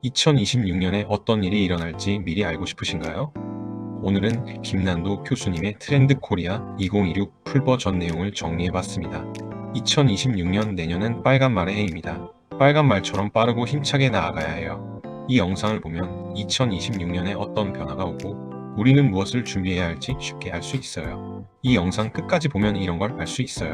2026년에 어떤 일이 일어날지 미리 알고 싶으신가요? 오늘은 김난도 교수님의 트렌드 코리아 2026 풀버전 내용을 정리해봤습니다. 2026년 내년은 빨간 말의 해입니다. 빨간 말처럼 빠르고 힘차게 나아가야 해요. 이 영상을 보면 2026년에 어떤 변화가 오고 우리는 무엇을 준비해야 할지 쉽게 알 수 있어요. 이 영상 끝까지 보면 이런 걸 알 수 있어요.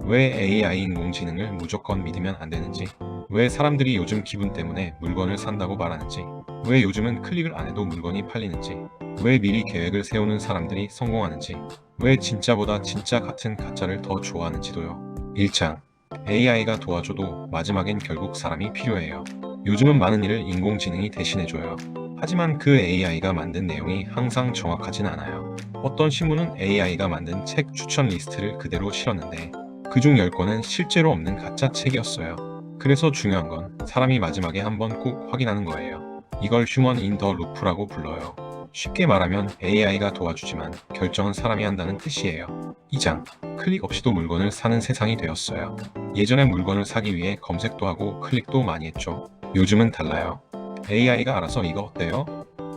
왜 AI 인공지능을 무조건 믿으면 안 되는지, 왜 사람들이 요즘 기분 때문에 물건을 산다고 말하는지, 왜 요즘은 클릭을 안 해도 물건이 팔리는지, 왜 미리 계획을 세우는 사람들이 성공하는지, 왜 진짜보다 진짜 같은 가짜를 더 좋아하는지도요. 1장. AI가 도와줘도 마지막엔 결국 사람이 필요해요. 요즘은 많은 일을 인공지능이 대신해줘요. 하지만 그 AI가 만든 내용이 항상 정확하진 않아요. 어떤 신문은 AI가 만든 책 추천 리스트를 그대로 실었는데 그중 10권은 실제로 없는 가짜 책이었어요. 그래서 중요한 건 사람이 마지막에 한번 꼭 확인하는 거예요. 이걸 휴먼 인 더 루프라고 불러요. 쉽게 말하면 AI가 도와주지만 결정은 사람이 한다는 뜻이에요. 2장. 클릭 없이도 물건을 사는 세상이 되었어요. 예전에 물건을 사기 위해 검색도 하고 클릭도 많이 했죠. 요즘은 달라요. AI가 알아서 이거 어때요?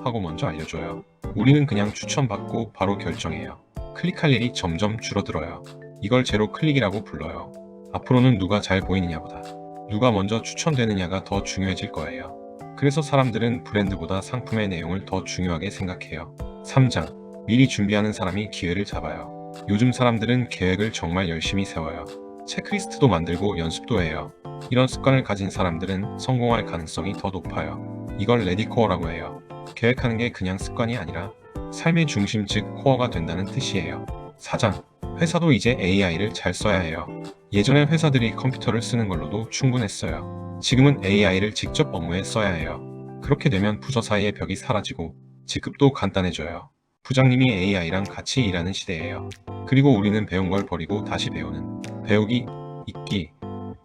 하고 먼저 알려줘요. 우리는 그냥 추천받고 바로 결정해요. 클릭할 일이 점점 줄어들어요. 이걸 제로 클릭이라고 불러요. 앞으로는 누가 잘 보이느냐보다 누가 먼저 추천되느냐가 더 중요해질 거예요. 그래서 사람들은 브랜드보다 상품의 내용을 더 중요하게 생각해요. 3장. 미리 준비하는 사람이 기회를 잡아요. 요즘 사람들은 계획을 정말 열심히 세워요. 체크리스트도 만들고 연습도 해요. 이런 습관을 가진 사람들은 성공할 가능성이 더 높아요. 이걸 레디코어라고 해요. 계획하는 게 그냥 습관이 아니라 삶의 중심 즉 코어가 된다는 뜻이에요. 4장. 회사도 이제 AI를 잘 써야 해요. 예전에 회사들이 컴퓨터를 쓰는 걸로도 충분했어요. 지금은 AI를 직접 업무에 써야 해요. 그렇게 되면 부서 사이의 벽이 사라지고 직급도 간단해져요. 부장님이 AI랑 같이 일하는 시대예요. 그리고 우리는 배운 걸 버리고 다시 배우는 배우기, 읽기,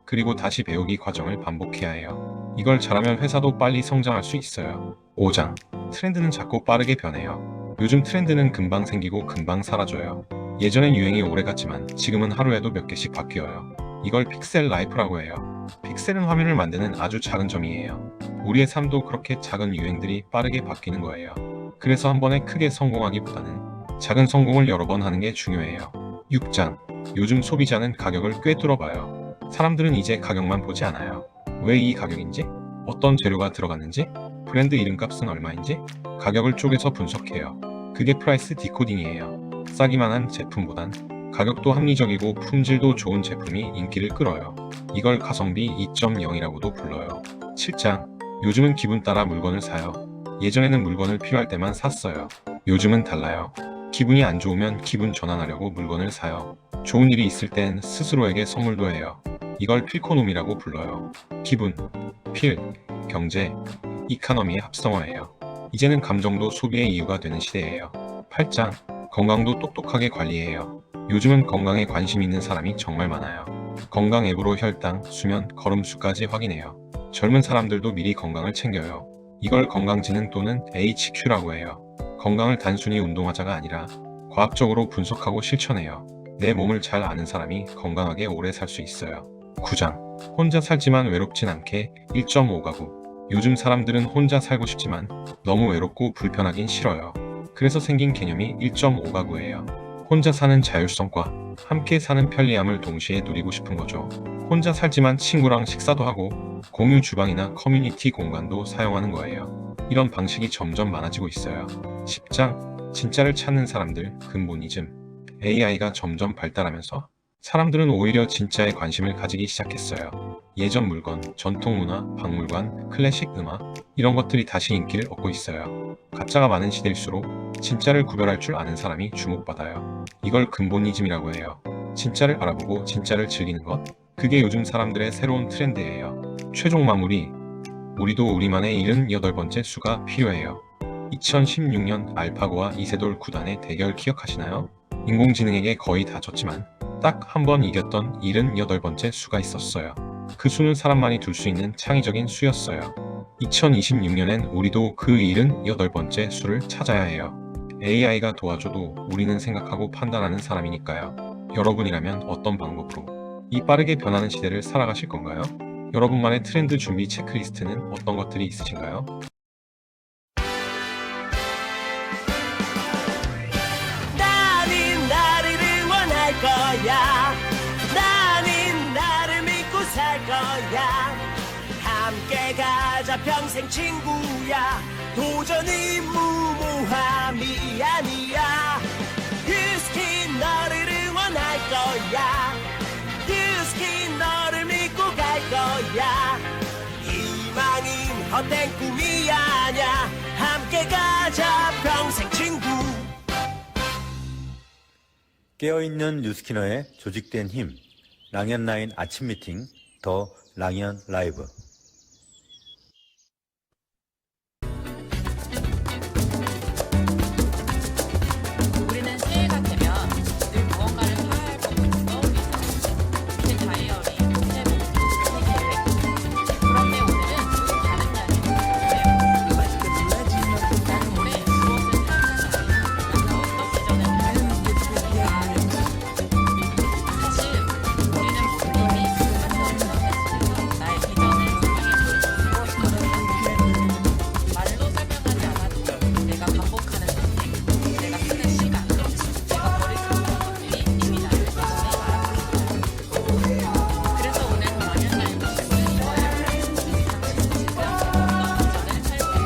그리고 다시 배우기 과정을 반복해야 해요. 이걸 잘하면 회사도 빨리 성장할 수 있어요. 5장. 트렌드는 자꾸 빠르게 변해요. 요즘 트렌드는 금방 생기고 금방 사라져요. 예전엔 유행이 오래 갔지만 지금은 하루에도 몇 개씩 바뀌어요. 이걸 픽셀 라이프라고 해요. 픽셀은 화면을 만드는 아주 작은 점이에요. 우리의 삶도 그렇게 작은 유행들이 빠르게 바뀌는 거예요. 그래서 한 번에 크게 성공하기보다는 작은 성공을 여러 번 하는 게 중요해요. 6장. 요즘 소비자는 가격을 꿰뚫어 봐요. 사람들은 이제 가격만 보지 않아요. 왜 이 가격인지? 어떤 재료가 들어갔는지? 브랜드 이름값은 얼마인지? 가격을 쪼개서 분석해요. 그게 프라이스 디코딩이에요. 싸기만 한 제품보단 가격도 합리적이고 품질도 좋은 제품이 인기를 끌어요. 이걸 가성비 2.0이라고도 불러요. 7장. 요즘은 기분 따라 물건을 사요. 예전에는 물건을 필요할 때만 샀어요. 요즘은 달라요. 기분이 안 좋으면 기분 전환하려고 물건을 사요. 좋은 일이 있을 땐 스스로에게 선물도 해요. 이걸 필코노미라고 불러요. 기분, 필, 경제, 이카노미의 합성어예요. 이제는 감정도 소비의 이유가 되는 시대예요. 8장. 건강도 똑똑하게 관리해요. 요즘은 건강에 관심 있는 사람이 정말 많아요. 건강 앱으로 혈당, 수면, 걸음수까지 확인해요. 젊은 사람들도 미리 건강을 챙겨요. 이걸 건강지능 또는 HQ라고 해요. 건강을 단순히 운동하자가 아니라 과학적으로 분석하고 실천해요. 내 몸을 잘 아는 사람이 건강하게 오래 살 수 있어요. 9장. 혼자 살지만 외롭진 않게 1.5가구. 요즘 사람들은 혼자 살고 싶지만 너무 외롭고 불편하긴 싫어요. 그래서 생긴 개념이 1.5가구예요. 혼자 사는 자율성과 함께 사는 편리함을 동시에 누리고 싶은 거죠. 혼자 살지만 친구랑 식사도 하고 공유 주방이나 커뮤니티 공간도 사용하는 거예요. 이런 방식이 점점 많아지고 있어요. 10장. 진짜를 찾는 사람들, 근본이즘. AI가 점점 발달하면서 사람들은 오히려 진짜에 관심을 가지기 시작했어요. 예전 물건, 전통 문화, 박물관, 클래식 음악 이런 것들이 다시 인기를 얻고 있어요. 가짜가 많은 시대일수록 진짜를 구별할 줄 아는 사람이 주목받아요. 이걸 근본이즘이라고 해요. 진짜를 알아보고 진짜를 즐기는 것? 그게 요즘 사람들의 새로운 트렌드예요. 최종 마무리. 우리도 우리만의 78번째 수가 필요해요. 2016년 알파고와 이세돌 구단의 대결 기억하시나요? 인공지능에게 거의 다 졌지만 딱 한 번 이겼던 78번째 수가 있었어요. 그 수는 사람만이 둘 수 있는 창의적인 수였어요. 2026년엔 우리도 그 78번째 수를 찾아야 해요. AI가 도와줘도 우리는 생각하고 판단하는 사람이니까요. 여러분이라면 어떤 방법으로 이 빠르게 변하는 시대를 살아가실 건가요? 여러분만의 트렌드 준비 체크리스트는 어떤 것들이 있으신가요? 나는 나를 응원할 거야. 나는 나를 믿고 살 거야. 함께 가자 평생 친구야. 도전은 무모함이 아니야. 유스킨 너를 응원할 거야. 유스킨 너를 믿고 갈 거야. 희망은 헛된 꿈이 아냐. 함께 가자 평생 친구. 깨어있는 뉴스키너의 조직된 힘, 랑연라인 아침 미팅, 더 랑연 라이브. 우리는 새해가 되면 늘 무언가를 할 부분을 떠올리죠. 새 다이어리, 새 목표, 새 계획. 그런데 오늘은 조금 다른 이야기를 해볼게요. 나는 올해 무엇을 살까? 나는 어떤 비전을 가지고 사실 우리는 모든 이미 순간적인 선택 속에서 나의 비전을 설명해 보여주고 있거든요. 말로 설명하지 않아도 내가 반복하는 선택, 내가 쓰는 시간, 내가 버릴 수 없는 것들이 이미 나를 비전에 바라보고 있어요. 그래서 오늘 더 라면 라이브 질문은 이거예요. 당신은 지금 어떤 비전을 살고 있나요? 우리 시간은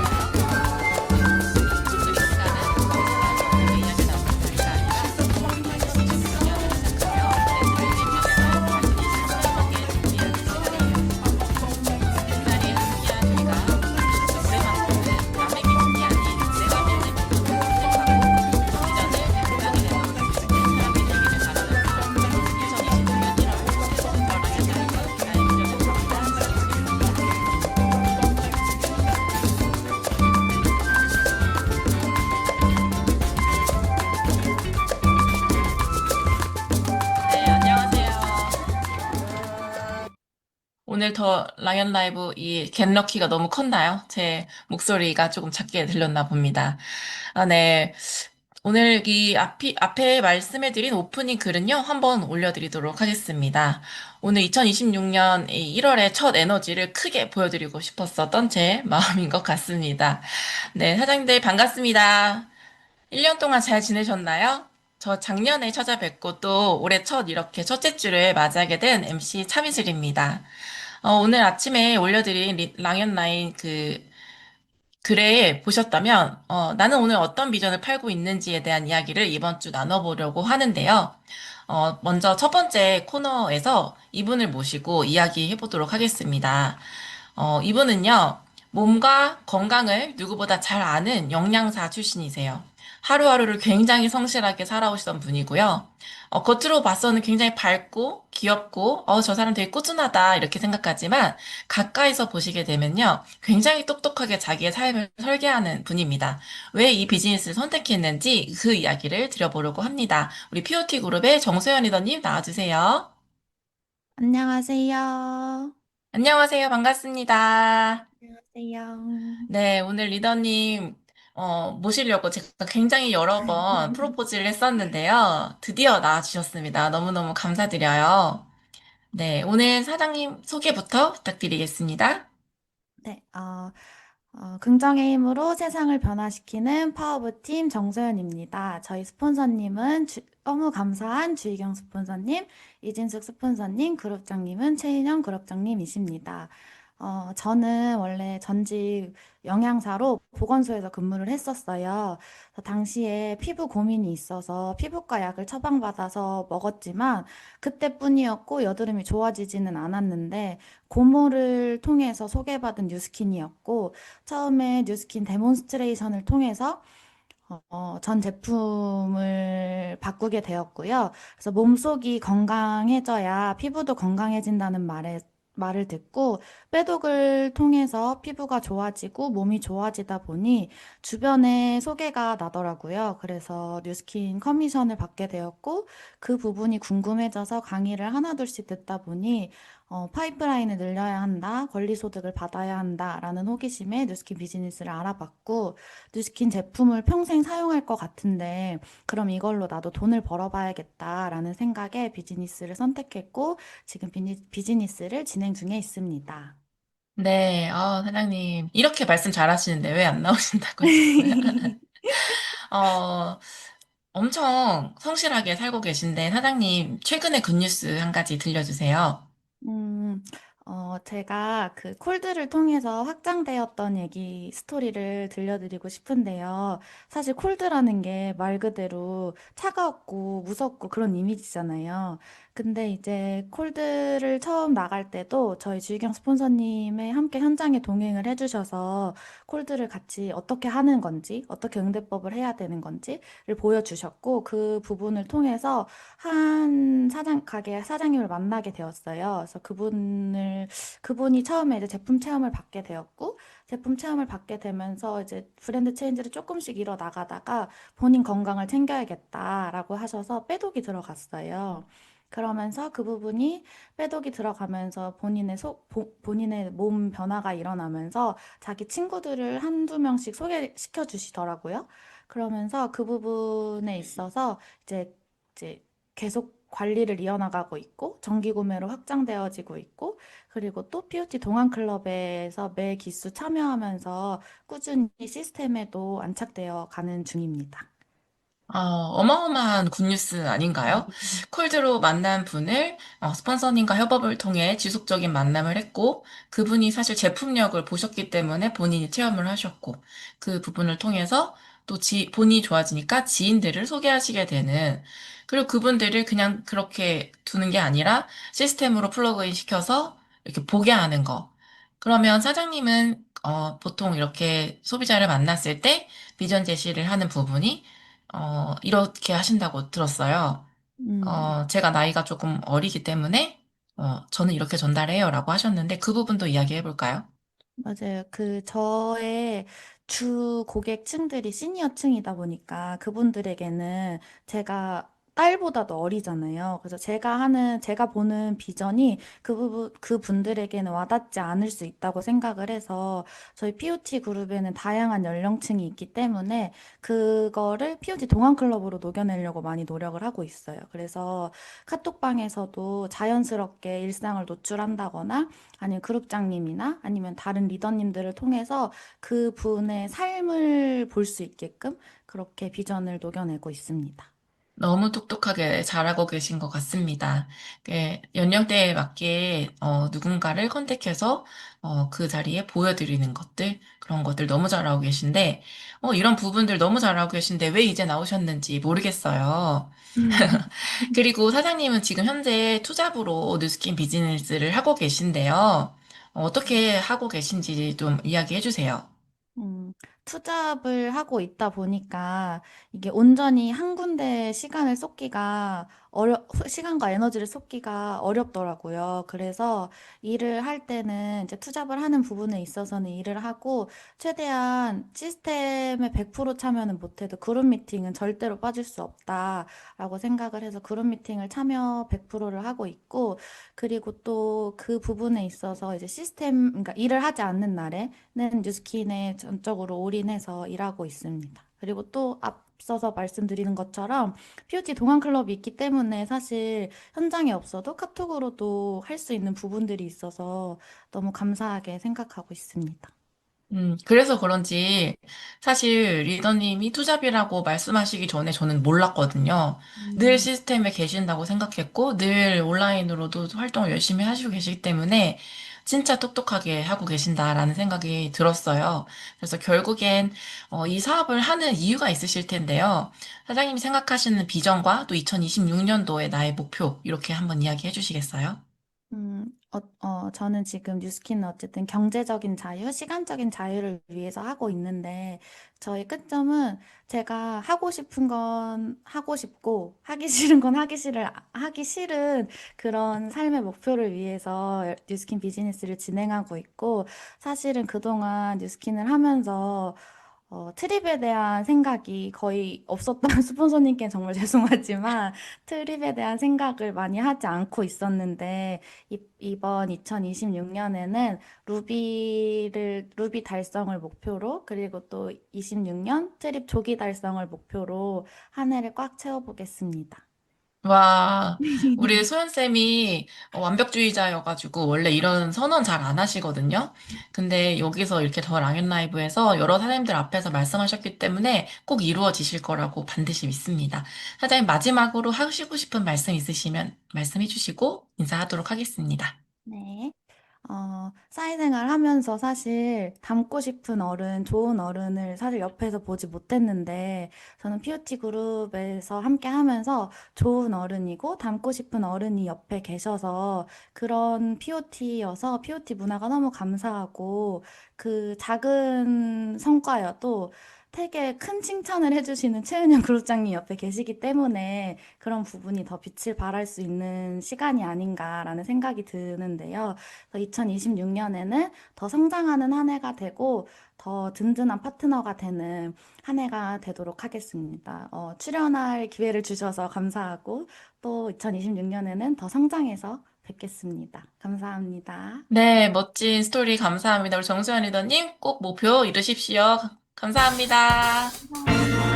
더 이상하게 오늘의 이야기 나누는 자리가 아니라 2026년을 시작하며 내 삶의 비전을 자신이 실천하게 준비하는 시간이에요. 햇살이 함께한 우리가 올해만큼은 남에게 준게 아닌 내가 내 비전을 선택하고 그 비전을 당당히 내놓는 사람이 되기를 바라면서 2026년 1월 더 라면 라이브 나의 비전을 찾는다 시작합니다. 네, 안녕하세요. 오늘 더 라이언 라이브 이 겟럭키가 너무 컸나요? 제 목소리가 조금 작게 들렸나 봅니다. 아, 네. 오늘 이 앞에 말씀해드린 오프닝 글은요, 한번 올려드리도록 하겠습니다. 오늘 2026년 1월의 첫 에너지를 크게 보여드리고 싶었었던 제 마음인 것 같습니다. 네, 사장님들 반갑습니다. 1년 동안 잘 지내셨나요? 저 작년에 찾아뵙고 또 올해 첫 이렇게 첫째 주를 맞이하게 된 MC 차미슬입니다. 오늘 아침에 올려드린 랑연라인 그 글에 보셨다면, 나는 오늘 어떤 비전을 팔고 있는지에 대한 이야기를 이번 주 나눠보려고 하는데요. 먼저 첫 번째 코너에서 이분을 모시고 이야기해 보도록 하겠습니다. 이분은요, 몸과 건강을 누구보다 잘 아는 영양사 출신이세요. 하루하루를 굉장히 성실하게 살아오시던 분이고요. 겉으로 봐서는 굉장히 밝고 귀엽고, 저 사람 되게 꾸준하다, 이렇게 생각하지만, 가까이서 보시게 되면요, 굉장히 똑똑하게 자기의 삶을 설계하는 분입니다. 왜 이 비즈니스를 선택했는지 그 이야기를 드려보려고 합니다. 우리 POT 그룹의 정소연 리더님 나와주세요. 안녕하세요. 안녕하세요. 반갑습니다. 안녕하세요. 네, 오늘 리더님, 모시려고 제가 굉장히 여러 번 프로포즈를 했었는데요. 드디어 나와주셨습니다. 너무너무 감사드려요. 네, 오늘 사장님 소개부터 부탁드리겠습니다. 네, 긍정의 힘으로 세상을 변화시키는 파워부팀 정소연입니다. 저희 스폰서님은 너무 감사한 주희경 스폰서님, 이진숙 스폰서님, 그룹장님은 최인영 그룹장님이십니다. 저는 원래 전직 영양사로 보건소에서 근무를 했었어요. 그래서 당시에 피부 고민이 있어서 피부과 약을 처방받아서 먹었지만 그때뿐이었고 여드름이 좋아지지는 않았는데 고모를 통해서 소개받은 뉴스킨이었고 처음에 뉴스킨 데몬스트레이션을 통해서 전 제품을 바꾸게 되었고요. 그래서 몸속이 건강해져야 피부도 건강해진다는 말을 듣고 빼독을 통해서 피부가 좋아지고 몸이 좋아지다 보니 주변에 소개가 나더라고요. 그래서 뉴스킨 커미션을 받게 되었고 그 부분이 궁금해져서 강의를 하나둘씩 듣다 보니 파이프라인을 늘려야 한다, 권리소득을 받아야 한다라는 호기심에 뉴스킨 비즈니스를 알아봤고, 뉴스킨 제품을 평생 사용할 것 같은데, 그럼 이걸로 나도 돈을 벌어봐야겠다라는 생각에 비즈니스를 선택했고, 지금 비즈니스를 진행 중에 있습니다. 네, 사장님, 이렇게 말씀 잘하시는데 왜 안 나오신다고 했어요? 어, 엄청 성실하게 살고 계신데, 사장님, 최근에 굿뉴스 한 가지 들려주세요. 음, 제가 그 콜드를 통해서 확장되었던 얘기 스토리를 들려드리고 싶은데요. 사실 콜드라는 게 말 그대로 차가웠고 무섭고 그런 이미지잖아요. 근데 이제 콜드를 처음 나갈 때도 저희 주희경 스폰서님의 함께 현장에 동행을 해주셔서 콜드를 같이 어떻게 하는 건지, 어떻게 응대법을 해야 되는 건지를 보여주셨고, 그 부분을 통해서 한 가게 사장님을 만나게 되었어요. 그래서 그분이 처음에 이제 제품 체험을 받게 되었고, 제품 체험을 받게 되면서 이제 브랜드 체인지를 조금씩 이뤄 나가다가 본인 건강을 챙겨야겠다라고 하셔서 빼독이 들어갔어요. 그러면서 그 부분이 빼독이 들어가면서 본인의 몸 변화가 일어나면서 자기 친구들을 한두 명씩 소개시켜 주시더라고요. 그러면서 그 부분에 있어서 이제 계속 관리를 이어나가고 있고 정기 구매로 확장되어지고 있고 그리고 또 POT 동안 클럽에서 매 기수 참여하면서 꾸준히 시스템에도 안착되어 가는 중입니다. 어마어마한 굿뉴스 아닌가요? 콜드로 만난 분을 스폰서님과 협업을 통해 지속적인 만남을 했고, 그분이 사실 제품력을 보셨기 때문에 본인이 체험을 하셨고, 그 부분을 통해서 또 본인이 좋아지니까 지인들을 소개하시게 되는, 그리고 그분들을 그냥 그렇게 두는 게 아니라 시스템으로 플러그인 시켜서 이렇게 보게 하는 거. 그러면 사장님은 보통 이렇게 소비자를 만났을 때 비전 제시를 하는 부분이 이렇게 하신다고 들었어요. 음. 제가 나이가 조금 어리기 때문에, 저는 이렇게 전달해요 라고 하셨는데, 그 부분도 이야기해 볼까요? 맞아요. 저의 주 고객층들이 시니어층이다 보니까 그분들에게는 제가 딸보다도 어리잖아요. 그래서 제가 보는 비전이 그분들에게는 와닿지 않을 수 있다고 생각을 해서 저희 POT 그룹에는 다양한 연령층이 있기 때문에 그거를 POT 동안클럽으로 녹여내려고 많이 노력을 하고 있어요. 그래서 카톡방에서도 자연스럽게 일상을 노출한다거나 아니면 그룹장님이나 아니면 다른 리더님들을 통해서 그분의 삶을 볼 수 있게끔 그렇게 비전을 녹여내고 있습니다. 너무 똑똑하게 잘하고 계신 것 같습니다. 연령대에 맞게 누군가를 컨택해서 그 자리에 보여드리는 것들, 그런 것들 너무 잘하고 계신데, 이런 부분들 너무 잘하고 계신데 왜 이제 나오셨는지 모르겠어요. 그리고 사장님은 지금 현재 투잡으로 뉴스킨 비즈니스를 하고 계신데요. 어떻게 하고 계신지 좀 이야기해 주세요. 음, 투잡을 하고 있다 보니까 이게 온전히 한 군데 시간과 에너지를 쏟기가 어렵더라고요. 그래서 일을 할 때는 이제 투잡을 하는 부분에 있어서는 일을 하고 최대한 시스템에 100% 참여는 못해도 그룹 미팅은 절대로 빠질 수 없다라고 생각을 해서 그룹 미팅을 참여 100%를 하고 있고 그리고 또 그 부분에 있어서 이제 그러니까 일을 하지 않는 날에는 뉴스킨에 전적으로 올인해서 일하고 있습니다. 그리고 또 앞서서 말씀드리는 것처럼 POT 동안 클럽이 있기 때문에 사실 현장에 없어도 카톡으로도 할 수 있는 부분들이 있어서 너무 감사하게 생각하고 있습니다. 그래서 그런지 사실 리더님이 투잡이라고 말씀하시기 전에 저는 몰랐거든요. 늘 음. 시스템에 계신다고 생각했고 늘 온라인으로도 활동을 열심히 하시고 계시기 때문에 진짜 똑똑하게 하고 계신다라는 생각이 들었어요. 그래서 결국엔 이 사업을 하는 이유가 있으실 텐데요. 사장님이 생각하시는 비전과 또 2026년도의 나의 목표 이렇게 한번 이야기해 주시겠어요? 저는 지금 뉴스킨은 어쨌든 경제적인 자유, 시간적인 자유를 위해서 하고 있는데, 저의 끝점은 제가 하고 싶은 건 하고 싶고, 하기 싫은 그런 삶의 목표를 위해서 뉴스킨 비즈니스를 진행하고 있고, 사실은 그동안 뉴스킨을 하면서 트립에 대한 생각이 거의 없었던 스폰서님께 정말 죄송하지만 트립에 대한 생각을 많이 하지 않고 있었는데 이번 2026년에는 루비 달성을 목표로 그리고 또 26년 트립 조기 달성을 목표로 한 해를 꽉 채워보겠습니다. 와, 우리 소연쌤이 완벽주의자여가지고 원래 이런 선언 잘 안 하시거든요. 근데 여기서 이렇게 더 랑앤 라이브에서 여러 사장님들 앞에서 말씀하셨기 때문에 꼭 이루어지실 거라고 반드시 믿습니다. 사장님 마지막으로 하시고 싶은 말씀 있으시면 말씀해 주시고 인사하도록 하겠습니다. 네. 사회생활 하면서 사실 닮고 싶은 어른, 좋은 어른을 사실 옆에서 보지 못했는데, 저는 POT 그룹에서 함께 하면서 좋은 어른이고 닮고 싶은 어른이 옆에 계셔서 그런 POT여서 POT 문화가 너무 감사하고, 그 작은 성과여도 되게 큰 칭찬을 해주시는 최은영 그룹장님 옆에 계시기 때문에 그런 부분이 더 빛을 발할 수 있는 시간이 아닌가라는 생각이 드는데요. 2026년에는 더 성장하는 한 해가 되고 더 든든한 파트너가 되는 한 해가 되도록 하겠습니다. 출연할 기회를 주셔서 감사하고 또 2026년에는 더 성장해서 뵙겠습니다. 감사합니다. 네, 멋진 스토리 감사합니다. 우리 정수연 리더님 꼭 목표 이루십시오. 감사합니다. 감사합니다.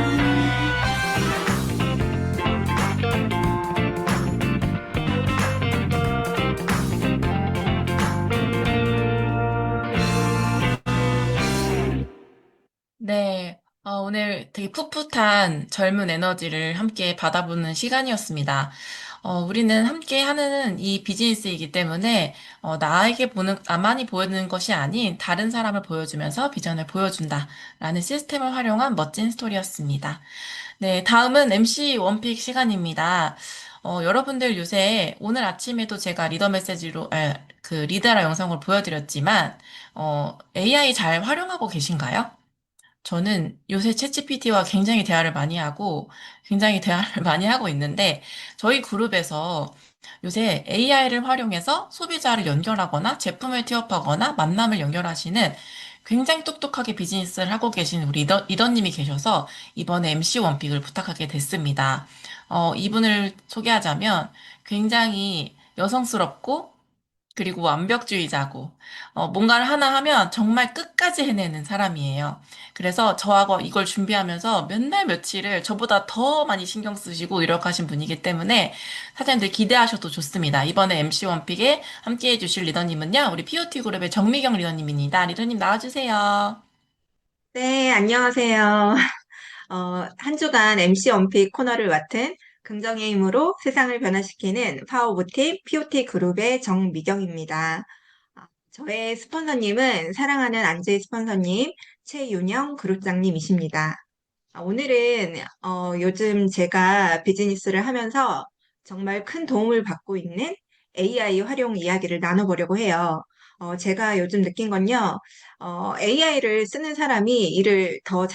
네, 오늘 되게 풋풋한 젊은 에너지를 함께 받아보는 시간이었습니다. 우리는 함께 하는 이 비즈니스이기 때문에, 나만이 보여주는 것이 아닌 다른 사람을 보여주면서 비전을 보여준다라는 시스템을 활용한 멋진 스토리였습니다. 네, 다음은 MC 원픽 시간입니다. 여러분들 요새 오늘 아침에도 제가 리더 메시지로, 그 리더라 영상을 보여드렸지만, AI 잘 활용하고 계신가요? 저는 요새 챗GPT와 굉장히 대화를 많이 하고, 굉장히 대화를 많이 하고 있는데, 저희 그룹에서 요새 AI를 활용해서 소비자를 연결하거나 제품을 티업하거나 만남을 연결하시는 굉장히 똑똑하게 비즈니스를 하고 계신 우리 리더님이 계셔서 이번에 MC 원픽을 부탁하게 됐습니다. 이분을 소개하자면 굉장히 여성스럽고 그리고 완벽주의자고, 뭔가를 하나 하면 정말 끝까지 해내는 사람이에요. 그래서 저하고 이걸 준비하면서 몇 날 며칠을 저보다 더 많이 신경 쓰시고 노력하신 분이기 때문에 사장님들 기대하셔도 좋습니다. 이번에 MC 원픽에 함께 해주실 리더님은요, 우리 POT 그룹의 정미경 리더님입니다. 리더님 나와주세요. 네, 안녕하세요. 한 주간 MC 언픽 코너를 맡은 긍정의 힘으로 세상을 변화시키는 파워보팀 POT 그룹의 정미경입니다. 저의 스폰서님은 사랑하는 안재희 스폰서님, 최윤영 그룹장님이십니다. 오늘은 요즘 제가 비즈니스를 하면서 정말 큰 도움을 받고 있는 AI 활용 이야기를 나눠보려고 해요. 제가 요즘 느낀 건요, AI를 쓰는 사람이 일을 더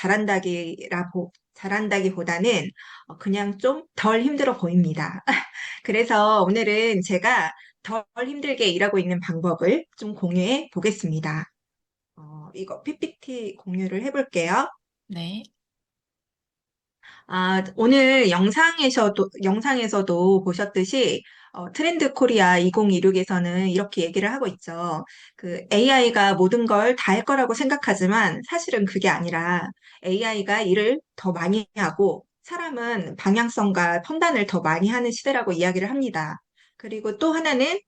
잘한다기보다는 그냥 좀 덜 힘들어 보입니다. 그래서 오늘은 제가 덜 힘들게 일하고 있는 방법을 좀 공유해 보겠습니다. 이거 PPT 공유를 해볼게요. 네. 오늘 영상에서도 보셨듯이, 트렌드 코리아 2026에서는 이렇게 얘기를 하고 있죠. 그 AI가 모든 걸 다 할 거라고 생각하지만 사실은 그게 아니라 AI가 일을 더 많이 하고 사람은 방향성과 판단을 더 많이 하는 시대라고 이야기를 합니다. 그리고 또 하나는,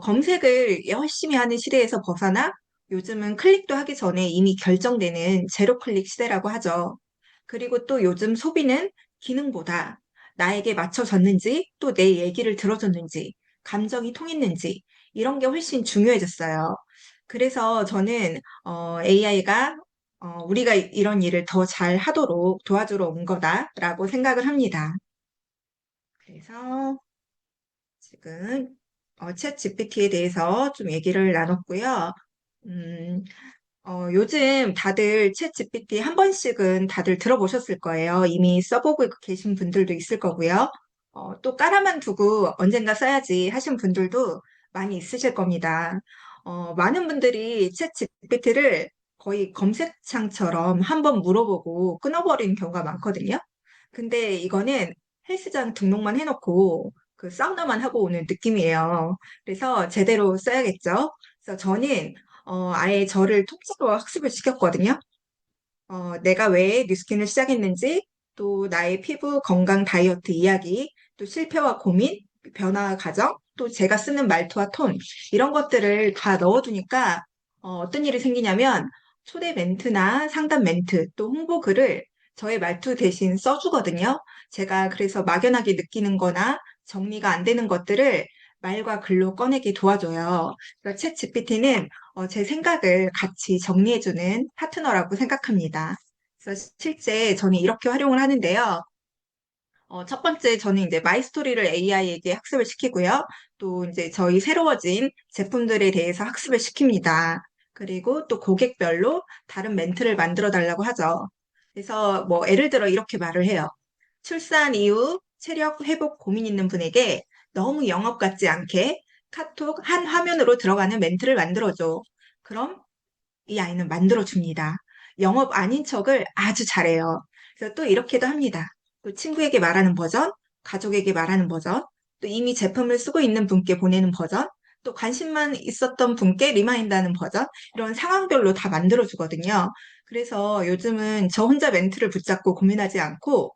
검색을 열심히 하는 시대에서 벗어나 요즘은 클릭도 하기 전에 이미 결정되는 제로 클릭 시대라고 하죠. 그리고 또 요즘 소비는 기능보다 나에게 맞춰졌는지, 또 내 얘기를 들어줬는지, 감정이 통했는지, 이런 게 훨씬 중요해졌어요. 그래서 저는 AI가 우리가 이런 일을 더 잘 하도록 도와주러 온 거다라고 생각을 합니다. 그래서 지금 챗 GPT에 대해서 좀 얘기를 나눴고요. 음, 요즘 다들 챗 GPT 한 번씩은 다들 들어보셨을 거예요. 이미 써보고 계신 분들도 있을 거고요. 또 깔아만 두고 언젠가 써야지 하신 분들도 많이 있으실 겁니다. 많은 분들이 챗 GPT를 거의 검색창처럼 한번 물어보고 끊어버리는 경우가 많거든요. 근데 이거는 헬스장 등록만 해놓고 그 사우나만 하고 오는 느낌이에요. 그래서 제대로 써야겠죠. 그래서 저는 아예 저를 통째로 학습을 시켰거든요. 내가 왜 뉴스킨을 시작했는지, 또 나의 피부 건강 다이어트 이야기, 또 실패와 고민, 변화 과정, 또 제가 쓰는 말투와 톤, 이런 것들을 다 넣어두니까 어떤 일이 생기냐면 초대 멘트나 상담 멘트, 또 홍보 글을 저의 말투 대신 써주거든요. 제가 그래서 막연하게 느끼는 거나 정리가 안 되는 것들을 말과 글로 꺼내게 도와줘요. 그래서 챗 GPT는 제 생각을 같이 정리해주는 파트너라고 생각합니다. 그래서 실제 저는 이렇게 활용을 하는데요. 첫 번째, 저는 이제 마이스토리를 AI에게 학습을 시키고요. 또 이제 저희 새로워진 제품들에 대해서 학습을 시킵니다. 그리고 또 고객별로 다른 멘트를 만들어 달라고 하죠. 그래서 뭐 예를 들어 이렇게 말을 해요. 출산 이후 체력 회복 고민 있는 분에게 너무 영업 같지 않게 카톡 한 화면으로 들어가는 멘트를 만들어줘. 그럼 이 아이는 만들어줍니다. 영업 아닌 척을 아주 잘해요. 그래서 또 이렇게도 합니다. 또 친구에게 말하는 버전, 가족에게 말하는 버전, 또 이미 제품을 쓰고 있는 분께 보내는 버전, 또 관심만 있었던 분께 리마인드하는 버전, 이런 상황별로 다 만들어주거든요. 그래서 요즘은 저 혼자 멘트를 붙잡고 고민하지 않고,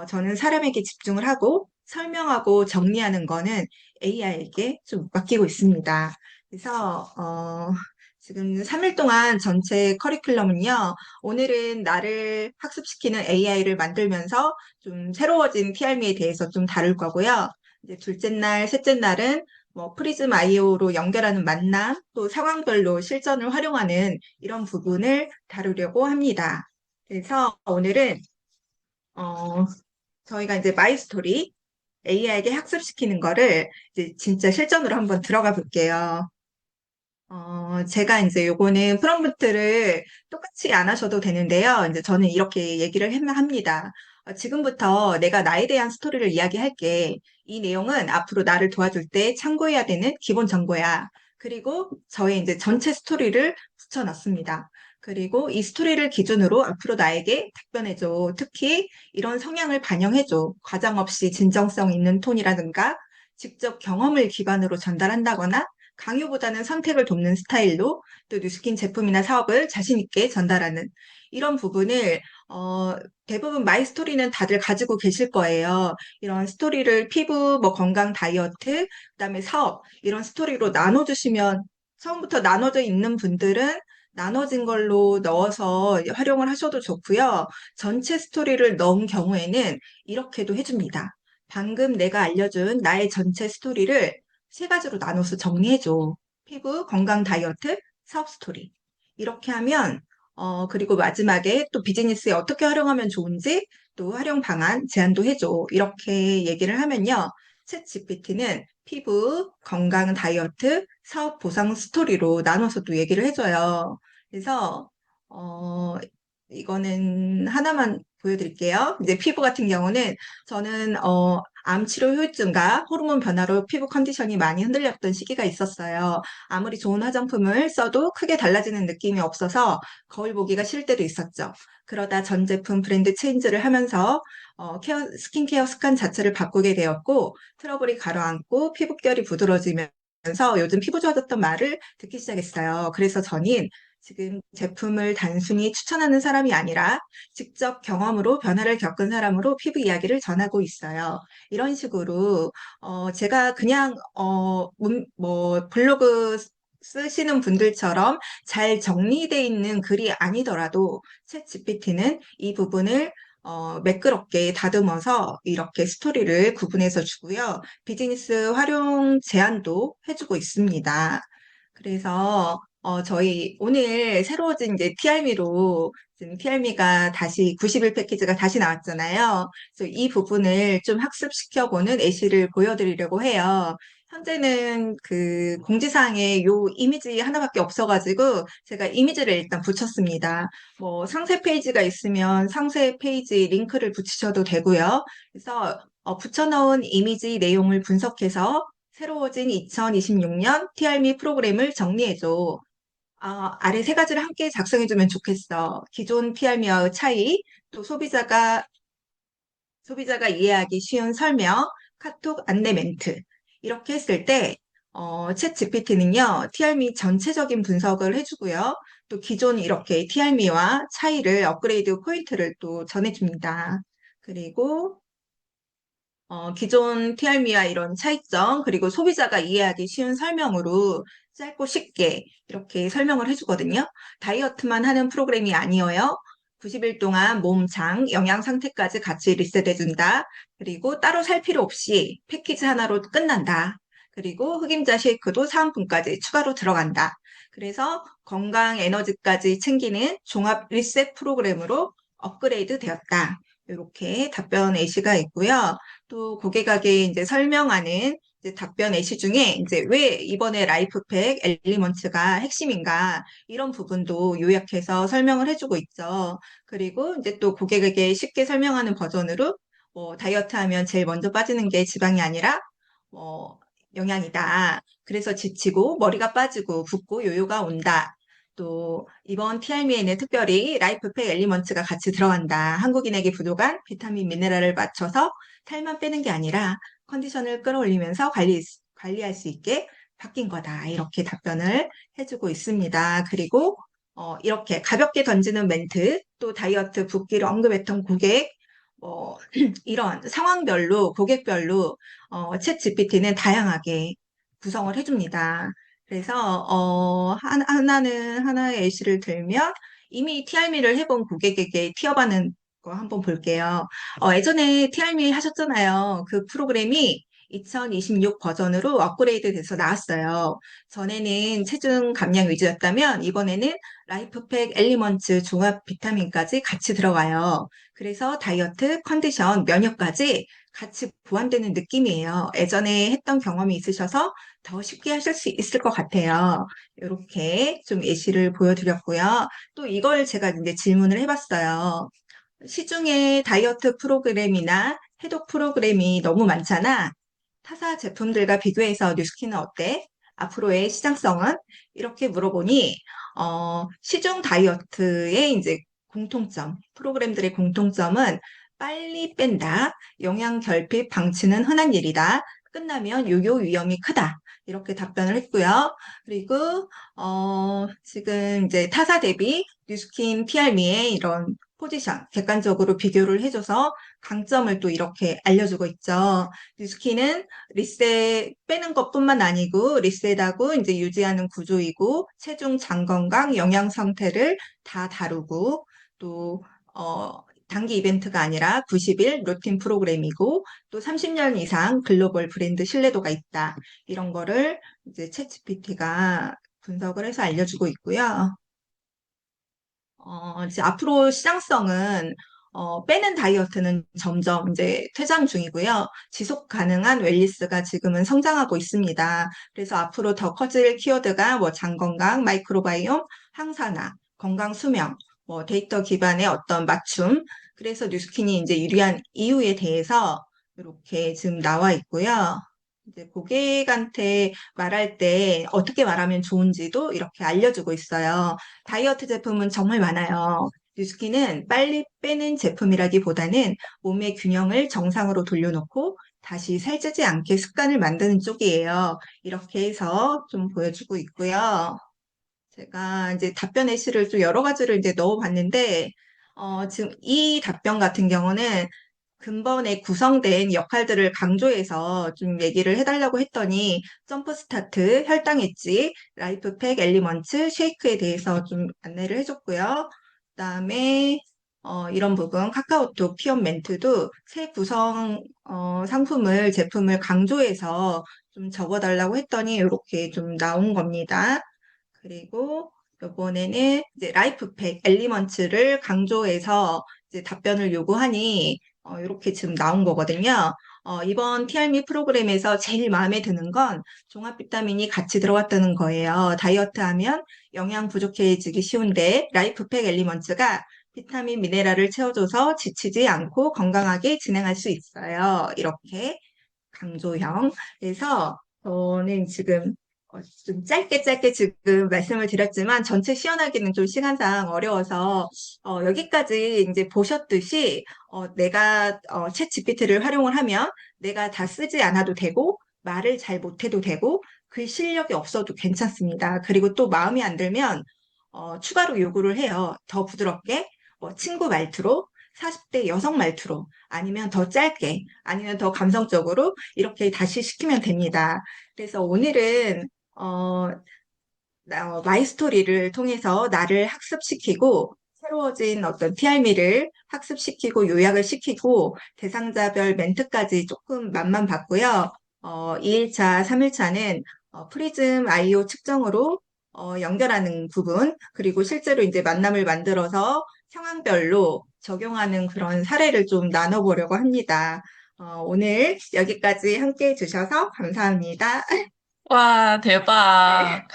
저는 사람에게 집중을 하고 설명하고 정리하는 거는 AI에게 좀 맡기고 있습니다. 그래서, 지금 3일 동안 전체 커리큘럼은요, 오늘은 나를 학습시키는 AI를 만들면서 좀 새로워진 TRM에 대해서 좀 다룰 거고요. 이제 둘째 날, 셋째 날은 뭐 프리즘 IO로 연결하는 만남, 또 상황별로 실전을 활용하는 이런 부분을 다루려고 합니다. 그래서 오늘은, 어, 저희가 이제 마이스토리 AI에게 학습시키는 거를 이제 진짜 실전으로 한번 들어가 볼게요. 제가 이제 요거는 프롬프트를 똑같이 안 하셔도 되는데요. 이제 저는 이렇게 얘기를 합니다. 지금부터 내가 나에 대한 스토리를 이야기할게. 이 내용은 앞으로 나를 도와줄 때 참고해야 되는 기본 정보야. 그리고 저의 이제 전체 스토리를 붙여놨습니다. 그리고 이 스토리를 기준으로 앞으로 나에게 답변해줘. 특히 이런 성향을 반영해줘. 과장 없이 진정성 있는 톤이라든가 직접 경험을 기반으로 전달한다거나 강요보다는 선택을 돕는 스타일로 또 뉴스킨 제품이나 사업을 자신 있게 전달하는 이런 부분을 대부분 마이 스토리는 다들 가지고 계실 거예요. 이런 스토리를 피부, 뭐 건강 다이어트, 그다음에 사업 이런 스토리로 나눠주시면 처음부터 나눠져 있는 분들은 나눠진 걸로 넣어서 활용을 하셔도 좋고요. 전체 스토리를 넣은 경우에는 이렇게도 해줍니다. 방금 내가 알려준 나의 전체 스토리를 세 가지로 나눠서 정리해줘. 피부, 건강 다이어트, 사업 스토리. 이렇게 하면, 그리고 마지막에 또 비즈니스에 어떻게 활용하면 좋은지 또 활용 방안 제안도 해줘. 이렇게 얘기를 하면요. 챗 GPT는 피부, 건강 다이어트, 사업 보상 스토리로 나눠서 또 얘기를 해줘요. 그래서, 이거는 하나만 보여드릴게요. 이제 피부 같은 경우는 저는 암 치료 후유증과 호르몬 변화로 피부 컨디션이 많이 흔들렸던 시기가 있었어요. 아무리 좋은 화장품을 써도 크게 달라지는 느낌이 없어서 거울 보기가 싫을 때도 있었죠. 그러다 전 제품 브랜드 체인지를 하면서 스킨케어 습관 자체를 바꾸게 되었고 트러블이 가라앉고 피부결이 부드러워지면서 요즘 피부 좋아졌던 말을 듣기 시작했어요. 그래서 저는 지금 제품을 단순히 추천하는 사람이 아니라 직접 경험으로 변화를 겪은 사람으로 피부 이야기를 전하고 있어요. 이런 식으로 제가 그냥 뭐 블로그 쓰시는 분들처럼 잘 정리되어 있는 글이 아니더라도 챗 GPT는 이 부분을 매끄럽게 다듬어서 이렇게 스토리를 구분해서 주고요. 비즈니스 활용 제안도 해주고 있습니다. 그래서 저희 오늘 새로워진 이제 TRM로 지금 TRM가 다시 91 패키지가 다시 나왔잖아요. 그래서 이 부분을 좀 학습시켜보는 예시를 보여드리려고 해요. 현재는 그 공지사항에 요 이미지 하나밖에 없어가지고 제가 이미지를 일단 붙였습니다. 뭐 상세 페이지가 있으면 상세 페이지 링크를 붙이셔도 되고요. 그래서 붙여놓은 이미지 내용을 분석해서 새로워진 2026년 TRM 프로그램을 정리해줘. 아래 세 가지를 함께 작성해주면 좋겠어. 기존 PR미와의 차이, 또 소비자가 이해하기 쉬운 설명, 카톡 안내 멘트. 이렇게 했을 때, 챗 GPT는요, TR미 전체적인 분석을 해주고요. 또 기존 이렇게 TR미와 차이를 업그레이드 포인트를 또 전해줍니다. 그리고 기존 TR미와 이런 차이점, 그리고 소비자가 이해하기 쉬운 설명으로 짧고 쉽게 이렇게 설명을 해주거든요. 다이어트만 하는 프로그램이 아니어요. 90일 동안 몸, 장, 영양 상태까지 같이 리셋해준다. 그리고 따로 살 필요 없이 패키지 하나로 끝난다. 그리고 흑임자 쉐이크도 사은품까지 추가로 들어간다. 그래서 건강 에너지까지 챙기는 종합 리셋 프로그램으로 업그레이드 되었다. 이렇게 답변 예시가 있고요. 또 고객에게 이제 설명하는 이제 답변 예시 중에 이제 왜 이번에 라이프팩 엘리먼트가 핵심인가 이런 부분도 요약해서 설명을 해주고 있죠. 그리고 이제 또 고객에게 쉽게 설명하는 버전으로 다이어트 하면 제일 먼저 빠지는 게 지방이 아니라 뭐 영양이다. 그래서 지치고 머리가 빠지고 붓고 요요가 온다. 또 이번 TRM에는 특별히 라이프팩 엘리먼트가 같이 들어간다. 한국인에게 부족한 비타민 미네랄을 맞춰서 살만 빼는 게 아니라 컨디션을 끌어올리면서 관리할 수 있게 바뀐 거다. 이렇게 답변을 해주고 있습니다. 그리고 이렇게 가볍게 던지는 멘트, 또 다이어트 붓기를 언급했던 고객, 이런 상황별로 고객별로 챗 GPT는 다양하게 구성을 해줍니다. 그래서 하나의 예시를 들면 이미 TRM를 해본 고객에게 티업하는 거 한번 볼게요. 예전에 TRM 하셨잖아요. 그 프로그램이 2026 버전으로 업그레이드 돼서 나왔어요. 전에는 체중 감량 위주였다면 이번에는 라이프팩 엘리먼츠 종합 비타민까지 같이 들어가요. 그래서 다이어트, 컨디션, 면역까지 같이 보완되는 느낌이에요. 예전에 했던 경험이 있으셔서 더 쉽게 하실 수 있을 것 같아요. 이렇게 좀 예시를 보여드렸고요. 또 이걸 제가 이제 질문을 해봤어요. 시중에 다이어트 프로그램이나 해독 프로그램이 너무 많잖아. 타사 제품들과 비교해서 뉴스킨은 어때? 앞으로의 시장성은? 이렇게 물어보니, 시중 다이어트의 이제 프로그램들의 공통점은 빨리 뺀다, 영양 결핍 방치는 흔한 일이다, 끝나면 요요 위험이 크다. 이렇게 답변을 했고요. 그리고, 지금 이제 타사 대비 뉴스킨 PR미의 이런 포지션, 객관적으로 비교를 해줘서 강점을 또 이렇게 알려주고 있죠. 뉴스킨은 리셋 빼는 것뿐만 아니고 리셋하고 이제 유지하는 구조이고 체중 장 건강 영양 상태를 다 다루고 또 단기 이벤트가 아니라 90일 루틴 프로그램이고 또 30년 이상 글로벌 브랜드 신뢰도가 있다. 이런 거를 이제 챗GPT가 분석을 해서 알려주고 있고요. 이제 앞으로 시장성은 빼는 다이어트는 점점 이제 퇴장 중이고요. 지속 가능한 웰니스가 지금은 성장하고 있습니다. 그래서 앞으로 더 커질 키워드가 뭐 장 건강, 마이크로바이옴, 항산화, 건강 수명, 뭐 데이터 기반의 어떤 맞춤. 그래서 뉴스킨이 이제 유리한 이유에 대해서 이렇게 지금 나와 있고요. 이제 고객한테 말할 때 어떻게 말하면 좋은지도 이렇게 알려주고 있어요. 다이어트 제품은 정말 많아요. 뉴스킨은 빨리 빼는 제품이라기보다는 몸의 균형을 정상으로 돌려놓고 다시 살찌지 않게 습관을 만드는 쪽이에요. 이렇게 해서 좀 보여주고 있고요. 제가 이제 답변 예시를 좀 여러 가지를 이제 넣어봤는데, 지금 이 답변 같은 경우는 근본에 구성된 역할들을 강조해서 좀 얘기를 해달라고 했더니 점프 스타트, 혈당 엣지, 라이프팩, 엘리먼츠, 쉐이크에 대해서 좀 안내를 해줬고요. 그다음에 이런 부분 카카오톡 피업 멘트도 새 구성 제품을 강조해서 좀 적어달라고 했더니 이렇게 좀 나온 겁니다. 그리고 이번에는 이제 라이프팩 엘리먼츠를 강조해서 이제 답변을 요구하니 이렇게 지금 나온 거거든요. 이번 TRM이 프로그램에서 제일 마음에 드는 건 종합 비타민이 같이 들어갔다는 거예요. 다이어트 하면 영양 부족해지기 쉬운데 라이프팩 엘리먼츠가 비타민 미네랄을 채워줘서 지치지 않고 건강하게 진행할 수 있어요. 이렇게 강조형. 그래서 저는 지금 좀 짧게 짧게 지금 말씀을 드렸지만 전체 시연하기는 좀 시간상 어려워서 여기까지 이제 보셨듯이 내가 챗 GPT를 활용을 하면 내가 다 쓰지 않아도 되고 말을 잘 못해도 되고 글 실력이 없어도 괜찮습니다. 그리고 또 마음에 안 들면 추가로 요구를 해요. 더 부드럽게 친구 말투로 40대 여성 말투로 아니면 더 짧게 아니면 더 감성적으로 이렇게 다시 시키면 됩니다. 그래서 오늘은 어, 마이 스토리를 통해서 나를 학습시키고 새로워진 어떤 TRM를 학습시키고 요약을 시키고 대상자별 멘트까지 조금 맛만 봤고요. 2일차, 3일차는 프리즘 IO 측정으로 연결하는 부분, 그리고 실제로 이제 만남을 만들어서 상황별로 적용하는 그런 사례를 좀 나눠보려고 합니다. 오늘 여기까지 함께 해주셔서 감사합니다. 와, 네. 대박.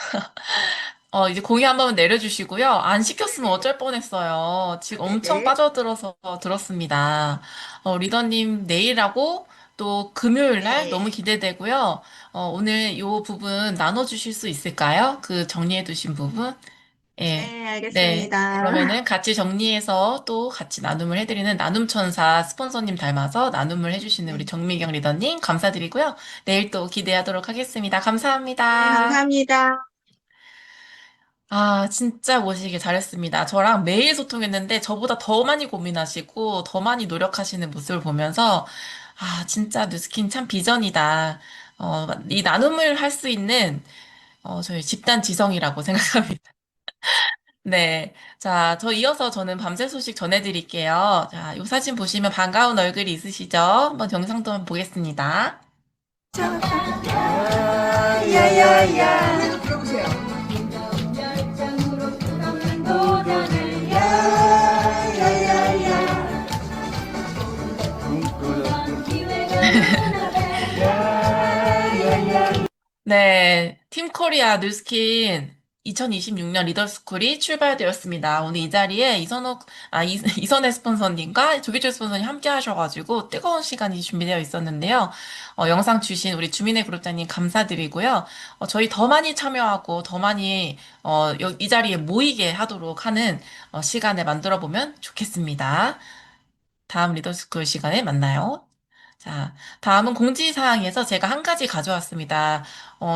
이제 공유 한 번만 내려주시고요. 안 시켰으면 어쩔 뻔했어요. 지금 엄청 네네. 빠져들어서 들었습니다. 리더님 내일하고 또 금요일 날 네. 너무 기대되고요. 오늘 요 부분 나눠주실 수 있을까요? 그 정리해두신 부분? 예. 네, 네. 알겠습니다. 그러면은 같이 정리해서 또 같이 나눔을 해드리는 나눔천사 스폰서님 닮아서 나눔을 해주시는 우리 네, 정미경 리더님 감사드리고요. 내일 또 기대하도록 하겠습니다. 네, 감사합니다. 감사합니다. 아, 진짜 모시길 잘했습니다. 저랑 매일 소통했는데 저보다 더 많이 고민하시고 더 많이 노력하시는 모습을 보면서 아, 진짜 뉴스킨 참 비전이다. 이 나눔을 할 수 있는 저희 집단 지성이라고 생각합니다. 네. 자, 이어서 저는 밤새 소식 전해드릴게요. 자, 이 사진 보시면 반가운 얼굴이 있으시죠? 한번 영상도 한번 보겠습니다. 네, 팀 코리아 뉴스킨 2026년 리더스쿨이 출발되었습니다. 오늘 이 자리에 이선혜 스폰서님과 조기철 스폰서님 함께 하셔가지고 뜨거운 시간이 준비되어 있었는데요. 영상 주신 우리 주민의 그룹장님 감사드리고요. 저희 더 많이 참여하고 더 많이 이 자리에 모이게 하도록 하는 시간을 만들어 보면 좋겠습니다. 다음 리더스쿨 시간에 만나요. 자, 다음은 공지사항에서 제가 한 가지 가져왔습니다.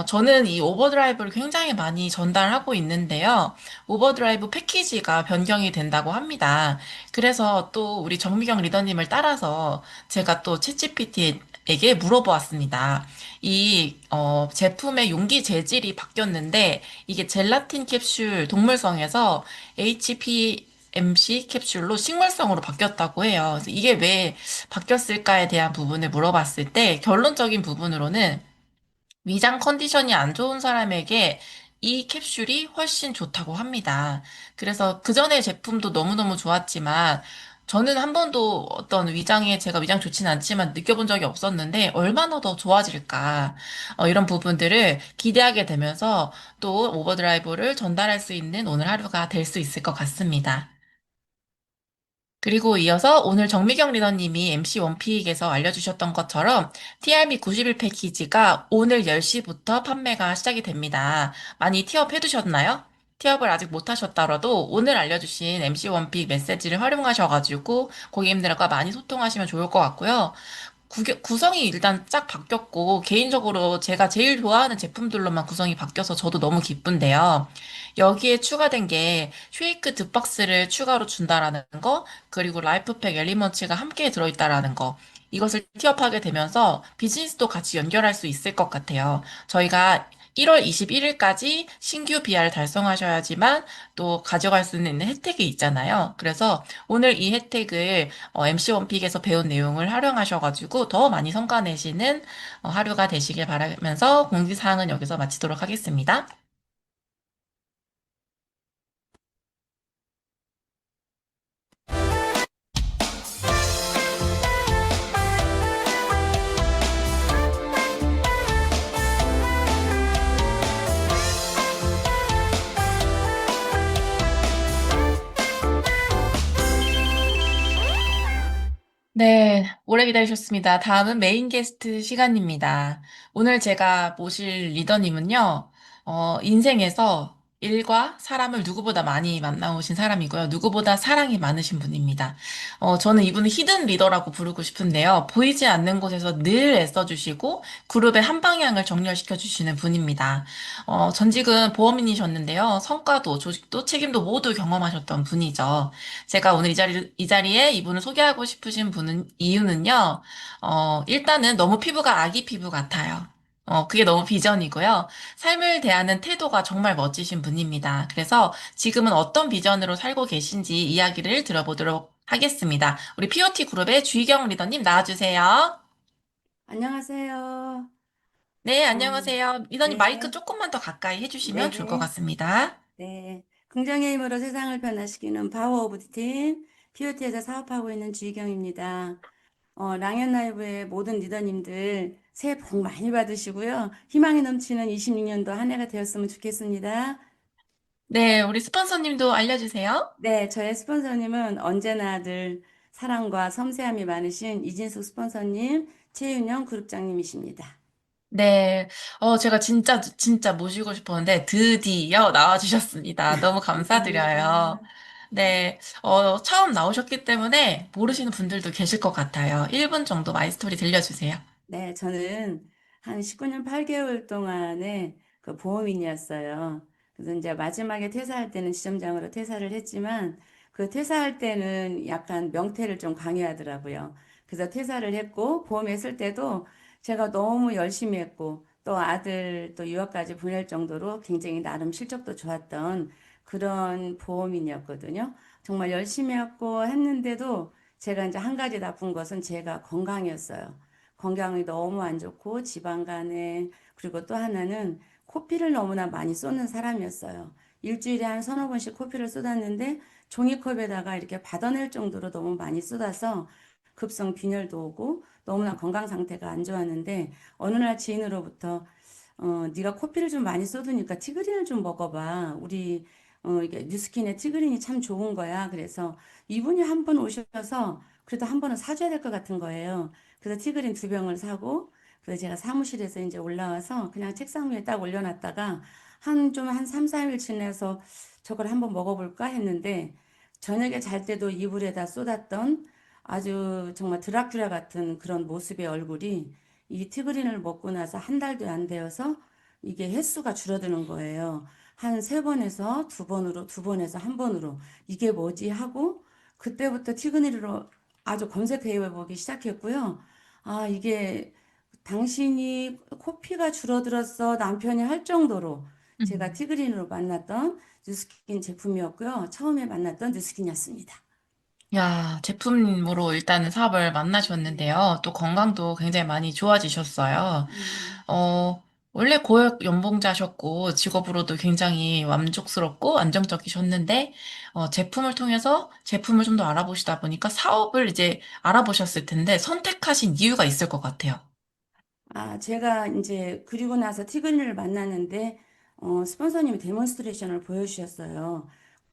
저는 이 오버드라이브를 굉장히 많이 전달하고 있는데요. 오버드라이브 패키지가 변경이 된다고 합니다. 그래서 또 우리 정미경 리더님을 따라서 제가 또 챗GPT에게 물어보았습니다. 제품의 용기 재질이 바뀌었는데 이게 젤라틴 캡슐 동물성에서 HPMC 캡슐로 식물성으로 바뀌었다고 해요. 그래서 이게 왜 바뀌었을까에 대한 부분을 물어봤을 때 결론적인 부분으로는 위장 컨디션이 안 좋은 사람에게 이 캡슐이 훨씬 좋다고 합니다. 그래서 그 전에 제품도 너무너무 좋았지만 저는 한 번도 제가 위장 좋지는 않지만 느껴본 적이 없었는데 얼마나 더 좋아질까. 이런 부분들을 기대하게 되면서 또 오버드라이브를 전달할 수 있는 오늘 하루가 될 수 있을 것 같습니다. 그리고 이어서 오늘 정미경 리더님이 MC 원픽에서 알려주셨던 것처럼 TRB 90일 패키지가 오늘 10시부터 판매가 시작이 됩니다. 많이 티업 해두셨나요? 티업을 아직 못 하셨더라도 오늘 알려주신 MC 원픽 메시지를 활용하셔가지고 고객님들과 많이 소통하시면 좋을 것 같고요. 구성이 일단 쫙 바뀌었고, 개인적으로 제가 제일 좋아하는 제품들로만 구성이 바뀌어서 저도 너무 기쁜데요. 여기에 추가된 게 쉐이크 드박스를 추가로 준다라는 거, 그리고 라이프팩 엘리먼츠가 함께 들어있다라는 거. 이것을 티업하게 되면서 비즈니스도 같이 연결할 수 있을 것 같아요. 저희가 1월 21일까지 신규 BR 달성하셔야지만 또 가져갈 수 있는 혜택이 있잖아요. 그래서 오늘 이 혜택을 MC 원픽에서 배운 내용을 활용하셔가지고 더 많이 성과 내시는 하루가 되시길 바라면서 공지사항은 여기서 마치도록 하겠습니다. 네, 오래 기다리셨습니다. 다음은 메인 게스트 시간입니다. 오늘 제가 모실 리더님은요, 인생에서 일과 사람을 누구보다 많이 만나오신 사람이고요. 누구보다 사랑이 많으신 분입니다. 저는 이분을 히든 리더라고 부르고 싶은데요. 보이지 않는 곳에서 늘 애써주시고 그룹의 한 방향을 정렬시켜 주시는 분입니다. 전직은 보험인이셨는데요. 성과도 조직도 책임도 모두 경험하셨던 분이죠. 제가 오늘 이 자리에 이분을 소개하고 싶으신 이유는요. 일단은 너무 피부가 아기 피부 같아요. 그게 너무 비전이고요. 삶을 대하는 태도가 정말 멋지신 분입니다. 그래서 지금은 어떤 비전으로 살고 계신지 이야기를 들어보도록 하겠습니다. 우리 POT 그룹의 주희경 리더님 나와주세요. 안녕하세요. 네, 음, 안녕하세요. 리더님 마이크 네, 조금만 더 가까이 해주시면 좋을 것 네, 같습니다. 네. 긍정의 힘으로 세상을 변화시키는 파워 오브 팀, POT에서 사업하고 있는 주희경입니다. 랑앤 라이브의 모든 리더님들 새해 복 많이 받으시고요. 희망이 넘치는 26년도 한 해가 되었으면 좋겠습니다. 네, 우리 스폰서님도 알려주세요. 네, 저의 스폰서님은 언제나 늘 사랑과 섬세함이 많으신 이진숙 스폰서님, 최윤영 그룹장님이십니다. 네, 제가 진짜 모시고 싶었는데 드디어 나와주셨습니다. 너무 감사드려요. 감사합니다. 네, 처음 나오셨기 때문에 모르시는 분들도 계실 것 같아요. 1분 정도 마이스토리 들려주세요. 네, 저는 한 19년 8개월 동안에 그 보험인이었어요. 그래서 이제 마지막에 퇴사할 때는 지점장으로 퇴사를 했지만 그 퇴사할 때는 약간 명태를 좀 강요하더라고요. 그래서 퇴사를 했고 보험했을 때도 제가 너무 열심히 했고 또 아들 또 유학까지 보낼 정도로 굉장히 나름 실적도 좋았던 그런 보험인이었거든요. 정말 열심히 했고 했는데도 제가 이제 한 가지 나쁜 것은 제가 건강이었어요. 건강이 너무 안 좋고 지방간에 그리고 또 하나는 코피를 너무나 많이 쏟는 사람이었어요. 일주일에 한 서너 번씩 코피를 쏟았는데 종이컵에다가 이렇게 받아낼 정도로 너무 많이 쏟아서 급성 빈혈도 오고 너무나 건강 상태가 안 좋았는데 어느 날 지인으로부터 네가 코피를 좀 많이 쏟으니까 티그린을 좀 먹어봐. 우리 이게 뉴스킨의 티그린이 참 좋은 거야. 그래서 이분이 한 번 오셔서 그래도 한 번은 사줘야 될 것 같은 거예요. 그래서 티그린 2병을 사고 그래서 제가 사무실에서 이제 올라와서 그냥 책상 위에 딱 올려놨다가 한 3, 4일 지내서 저걸 한번 먹어볼까 했는데 저녁에 잘 때도 이불에다 쏟았던 아주 정말 드라큘라 같은 그런 모습의 얼굴이 이 티그린을 먹고 나서 한 달도 안 되어서 이게 횟수가 줄어드는 거예요. 한 세 번에서 두 번으로, 두 번에서 한 번으로 이게 뭐지 하고 그때부터 티그린으로 아주 검색해 보기 시작했고요. 아, 이게 당신이 코피가 줄어들었어 남편이 할 정도로 제가 음. 티그린으로 만났던 뉴스킨 제품이었고요. 처음에 만났던 뉴스킨이었습니다. 야, 제품으로 일단은 사업을 네. 만나셨는데요. 또 건강도 굉장히 많이 좋아지셨어요. 음. 어, 원래 고액 연봉자셨고 직업으로도 굉장히 만족스럽고 안정적이셨는데 제품을 통해서 제품을 좀 더 알아보시다 보니까 사업을 이제 알아보셨을 텐데 선택하신 이유가 있을 것 같아요. 아, 제가 이제 그리고 나서 티그린을 만났는데 스폰서님이 데몬스트레이션을 보여주셨어요.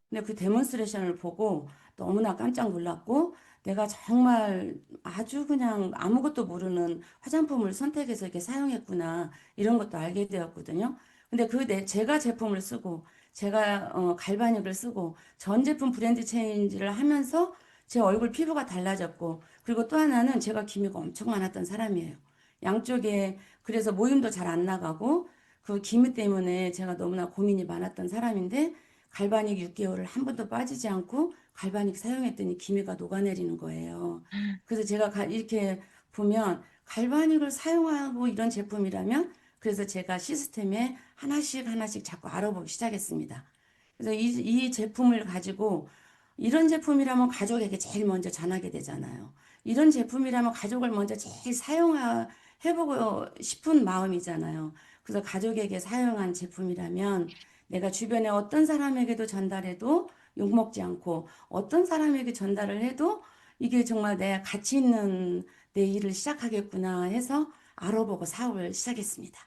근데 그 데몬스트레이션을 보고 너무나 깜짝 놀랐고 내가 정말 아주 그냥 아무것도 모르는 화장품을 선택해서 이렇게 사용했구나 이런 것도 알게 되었거든요. 근데 제가 제품을 쓰고 제가 갈바닉을 쓰고 전 제품 브랜드 체인지를 하면서 제 얼굴 피부가 달라졌고 그리고 또 하나는 제가 기미가 엄청 많았던 사람이에요. 양쪽에 그래서 모임도 잘 안 나가고 그 기미 때문에 제가 너무나 고민이 많았던 사람인데 갈바닉 6개월을 한 번도 빠지지 않고 갈바닉 사용했더니 기미가 녹아내리는 거예요. 그래서 제가 이렇게 보면 갈바닉을 사용하고 이런 제품이라면 그래서 제가 시스템에 하나씩 하나씩 자꾸 알아보기 시작했습니다. 그래서 이 제품을 가지고 이런 제품이라면 가족에게 제일 먼저 전하게 되잖아요. 이런 제품이라면 가족을 먼저 제일 해보고 싶은 마음이잖아요. 그래서 가족에게 사용한 제품이라면 내가 주변에 어떤 사람에게도 전달해도 욕먹지 않고 어떤 사람에게 전달을 해도 이게 정말 내 가치 있는 내 일을 시작하겠구나 해서 알아보고 사업을 시작했습니다.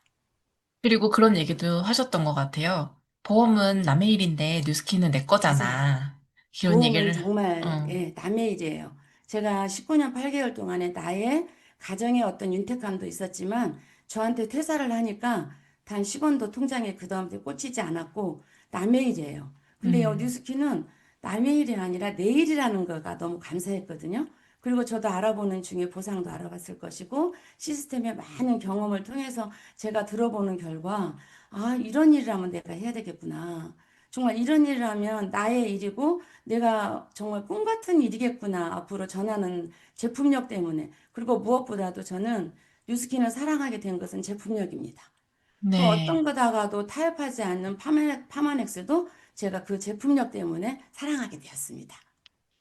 그리고 그런 얘기도 하셨던 것 같아요. 보험은 남의 일인데 뉴스키는 내 맞아요. 거잖아. 이런 보험은 얘기를, 정말 어. 예, 남의 일이에요. 제가 19년 8개월 동안에 나의 가정의 어떤 윤택함도 있었지만 저한테 퇴사를 하니까 단 10원도 통장에 그다음에 꽂히지 않았고 남의 일이에요. 근데 이 뉴스키는 남의 일이 아니라 내 일이라는 거가 너무 감사했거든요. 그리고 저도 알아보는 중에 보상도 알아봤을 것이고 시스템의 많은 경험을 통해서 제가 들어보는 결과 아, 이런 일을 하면 내가 해야 되겠구나. 정말 이런 일을 하면 나의 일이고 내가 정말 꿈 같은 일이겠구나. 앞으로 전하는 제품력 때문에. 그리고 무엇보다도 저는 뉴스킨을 사랑하게 된 것은 제품력입니다. 그 어떤 네. 거다가도 타협하지 않는 파마넥스도 제가 그 제품력 때문에 사랑하게 되었습니다.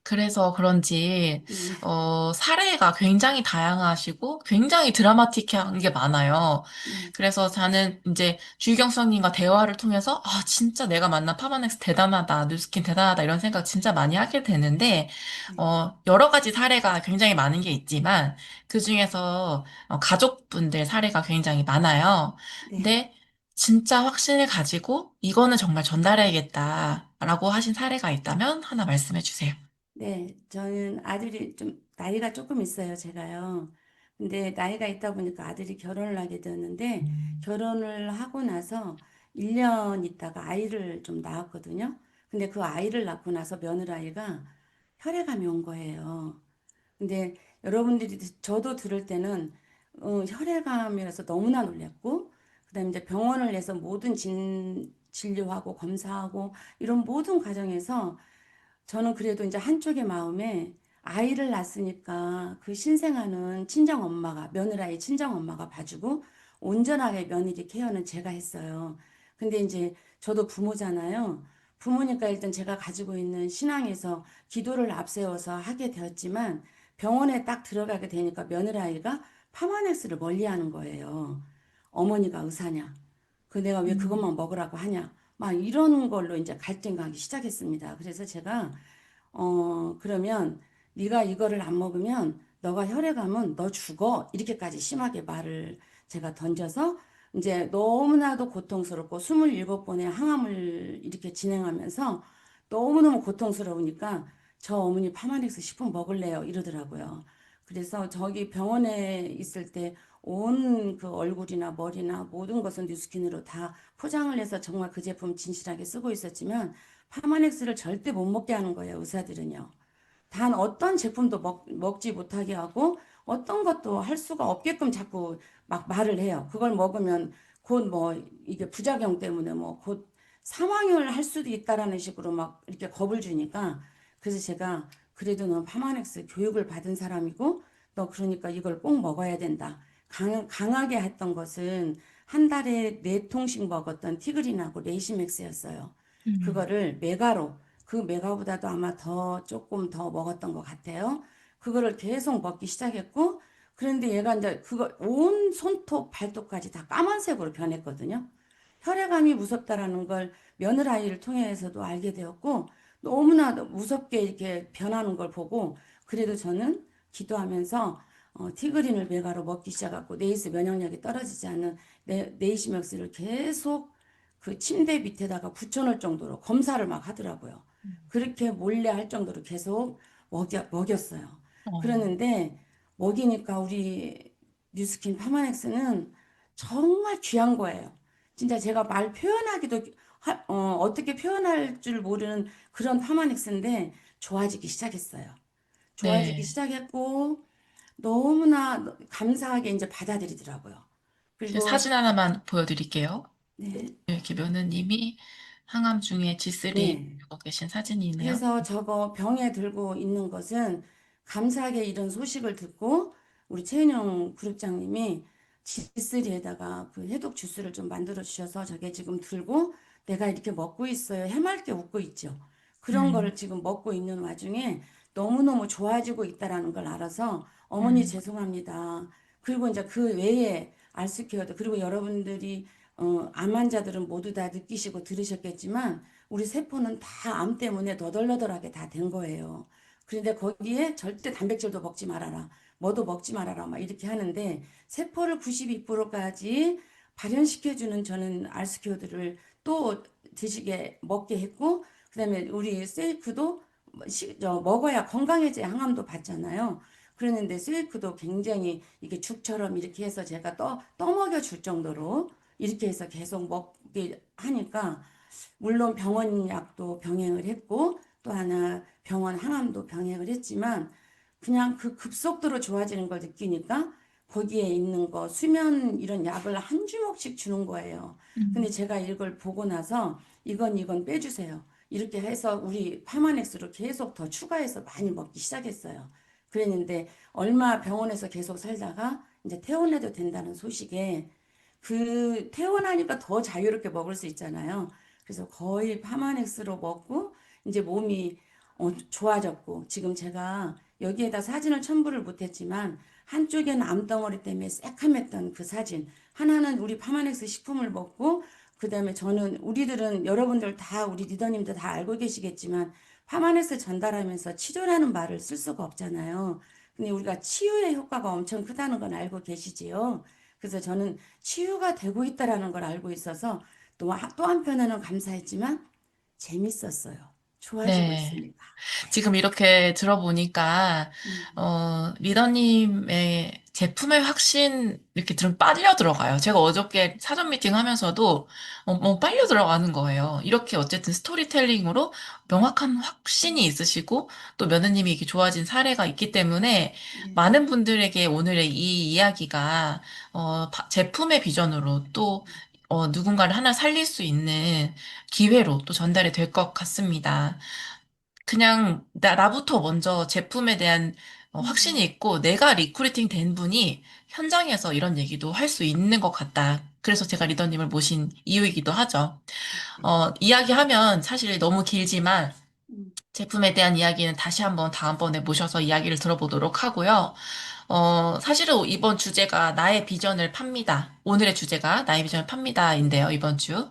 그래서 그런지, 네, 사례가 굉장히 다양하시고, 굉장히 드라마틱한 게 많아요. 네, 그래서 저는 이제 주희경수님과 대화를 통해서, 아, 진짜 내가 만난 파마넥스 대단하다, 뉴스킨 대단하다, 이런 생각 진짜 많이 하게 되는데, 네, 여러 가지 사례가 굉장히 많은 게 있지만, 그 중에서 가족분들 사례가 굉장히 많아요. 네. 근데 진짜 확신을 가지고, 이거는 정말 전달해야겠다라고 하신 사례가 있다면 하나 말씀해 주세요. 네, 저는 아들이 좀 나이가 조금 있어요, 제가요. 근데 나이가 있다 보니까 아들이 결혼을 하게 되었는데, 결혼을 하고 나서 1년 있다가 아이를 좀 낳았거든요. 근데 그 아이를 낳고 나서 며느라이가 혈액암이 온 거예요. 근데 여러분들이 저도 들을 때는 혈액암이라서 너무나 놀랐고 그다음에 이제 병원을 내서 모든 진료하고 검사하고 이런 모든 과정에서 저는 그래도 이제 한쪽의 마음에 아이를 낳았으니까 그 신생아는 친정 엄마가 며느라이 친정 엄마가 봐주고 온전하게 며느리 케어는 제가 했어요. 근데 이제 저도 부모잖아요. 부모니까 일단 제가 가지고 있는 신앙에서 기도를 앞세워서 하게 되었지만 병원에 딱 들어가게 되니까 며느라이가 파마넥스를 멀리하는 거예요. 어머니가 의사냐? 그 내가 왜 그것만 먹으라고 하냐? 막 이런 걸로 이제 갈등하기 시작했습니다. 그래서 제가 그러면 네가 이거를 안 먹으면 너가 혈액암은 너 죽어. 이렇게까지 심하게 말을 제가 던져서 이제 너무나도 고통스럽고 27번의 항암을 이렇게 진행하면서 너무너무 고통스러우니까 저 어머니 파마닉스 식품 먹을래요 이러더라고요. 그래서 저기 병원에 있을 때 온 그 얼굴이나 머리나 모든 것은 뉴스킨으로 다 포장을 해서 정말 그 제품 진실하게 쓰고 있었지만 파마넥스를 절대 못 먹게 하는 거예요, 의사들은요. 단 어떤 제품도 먹지 못하게 하고 어떤 것도 할 수가 없게끔 자꾸 막 말을 해요. 그걸 먹으면 곧 뭐 이게 부작용 때문에 뭐 곧 사망을 할 수도 있다라는 식으로 막 이렇게 겁을 주니까 그래서 제가 그래도 넌 파마넥스 교육을 받은 사람이고 너 그러니까 이걸 꼭 먹어야 된다. 강하게 했던 것은 한 달에 4통씩 먹었던 티그린하고 레이시맥스였어요. 음. 그거를 메가로 그 메가보다도 아마 더 조금 더 먹었던 것 같아요. 그거를 계속 먹기 시작했고 그런데 얘가 이제 그거 온 손톱 발톱까지 다 까만색으로 변했거든요. 혈액암이 무섭다라는 걸 며느라이를 통해서도 알게 되었고 너무나 무섭게 이렇게 변하는 걸 보고 그래도 저는 기도하면서 티그린을 메가로 먹기 시작했고 네이스 면역력이 떨어지지 않는 네이시맥스를 계속 그 침대 밑에다가 붙여놓을 정도로 검사를 막 하더라고요. 그렇게 몰래 할 정도로 계속 먹였어요. 어, 그러는데 먹이니까 우리 뉴스킨 파마넥스는 정말 귀한 거예요. 진짜 제가 말 표현하기도 어떻게 표현할 줄 모르는 그런 파마넥스인데 좋아지기 시작했어요. 좋아지기 네. 시작했고 너무나 감사하게 이제 받아들이더라고요. 제 그리고 사진 하나만 보여드릴게요. 네, 이렇게 며느님이 항암 중에 G3 네. 하고 계신 사진이네요. 그래서 저거 병에 들고 있는 것은 감사하게 이런 소식을 듣고 우리 최은영 그룹장님이 G3에다가 그 해독 주스를 좀 만들어 주셔서 저게 지금 들고 내가 이렇게 먹고 있어요. 해맑게 웃고 있죠. 그런 음, 거를 지금 먹고 있는 와중에 너무너무 좋아지고 있다라는 걸 알아서 어머니 음, 죄송합니다. 그리고 이제 그 외에 알스케어도 그리고 여러분들이 암 환자들은 모두 다 느끼시고 들으셨겠지만 우리 세포는 다 암 때문에 너덜너덜하게 다 된 거예요. 그런데 거기에 절대 단백질도 먹지 말아라. 뭐도 먹지 말아라. 막 이렇게 하는데 세포를 92%까지 발현시켜주는 저는 알스키오들을 또 드시게 먹게 했고 그다음에 우리 셀크도 먹어야 건강해져야 항암도 받잖아요. 그랬는데 셀크도 굉장히 이게 죽처럼 이렇게 해서 제가 떠먹여 줄 정도로 이렇게 해서 계속 먹게 하니까 물론 병원 약도 병행을 했고 또 하나 병원 항암도 병행을 했지만 그냥 그 급속도로 좋아지는 걸 느끼니까 거기에 있는 거 수면 이런 약을 한 주먹씩 주는 거예요. 근데 제가 이걸 보고 나서 이건 빼주세요. 이렇게 해서 우리 파마넥스로 계속 더 추가해서 많이 먹기 시작했어요. 그랬는데 얼마 병원에서 계속 살다가 이제 퇴원해도 된다는 소식에 그 퇴원하니까 더 자유롭게 먹을 수 있잖아요. 그래서 거의 파마넥스로 먹고 이제 몸이 좋아졌고 지금 제가 여기에다 사진을 첨부를 못했지만 한쪽에는 암덩어리 때문에 새카맸던 그 사진 하나는 우리 파마넥스 식품을 먹고 그다음에 저는 우리들은 여러분들 다 우리 리더님들 다 알고 계시겠지만 파마넥스 전달하면서 치료라는 말을 쓸 수가 없잖아요. 근데 우리가 치유의 효과가 엄청 크다는 건 알고 계시지요. 그래서 저는 치유가 되고 있다라는 걸 알고 있어서 또 한편으로는 감사했지만 재밌었어요. 좋아지고 네. 있으니까. 지금 이렇게 들어보니까, 음, 리더님의 제품의 확신, 이렇게 빨려 들어가요. 제가 어저께 사전 미팅 하면서도, 빨려 들어가는 거예요. 이렇게 어쨌든 스토리텔링으로 명확한 확신이 있으시고, 또 며느님이 이렇게 좋아진 사례가 있기 때문에, 네. 많은 분들에게 오늘의 이 이야기가, 제품의 비전으로 또, 누군가를 하나 살릴 수 있는 기회로 또 전달이 될 것 같습니다. 그냥 나부터 먼저 제품에 대한 확신이 음, 있고 내가 리크루팅 된 분이 현장에서 이런 얘기도 할 수 있는 것 같다. 그래서 제가 리더님을 모신 이유이기도 하죠. 네. 이야기하면 사실 너무 길지만 음, 제품에 대한 이야기는 다시 한번 다음번에 모셔서 이야기를 들어보도록 하고요. 사실은 이번 주제가 나의 비전을 팝니다. 오늘의 주제가 나의 비전을 팝니다인데요, 이번 주.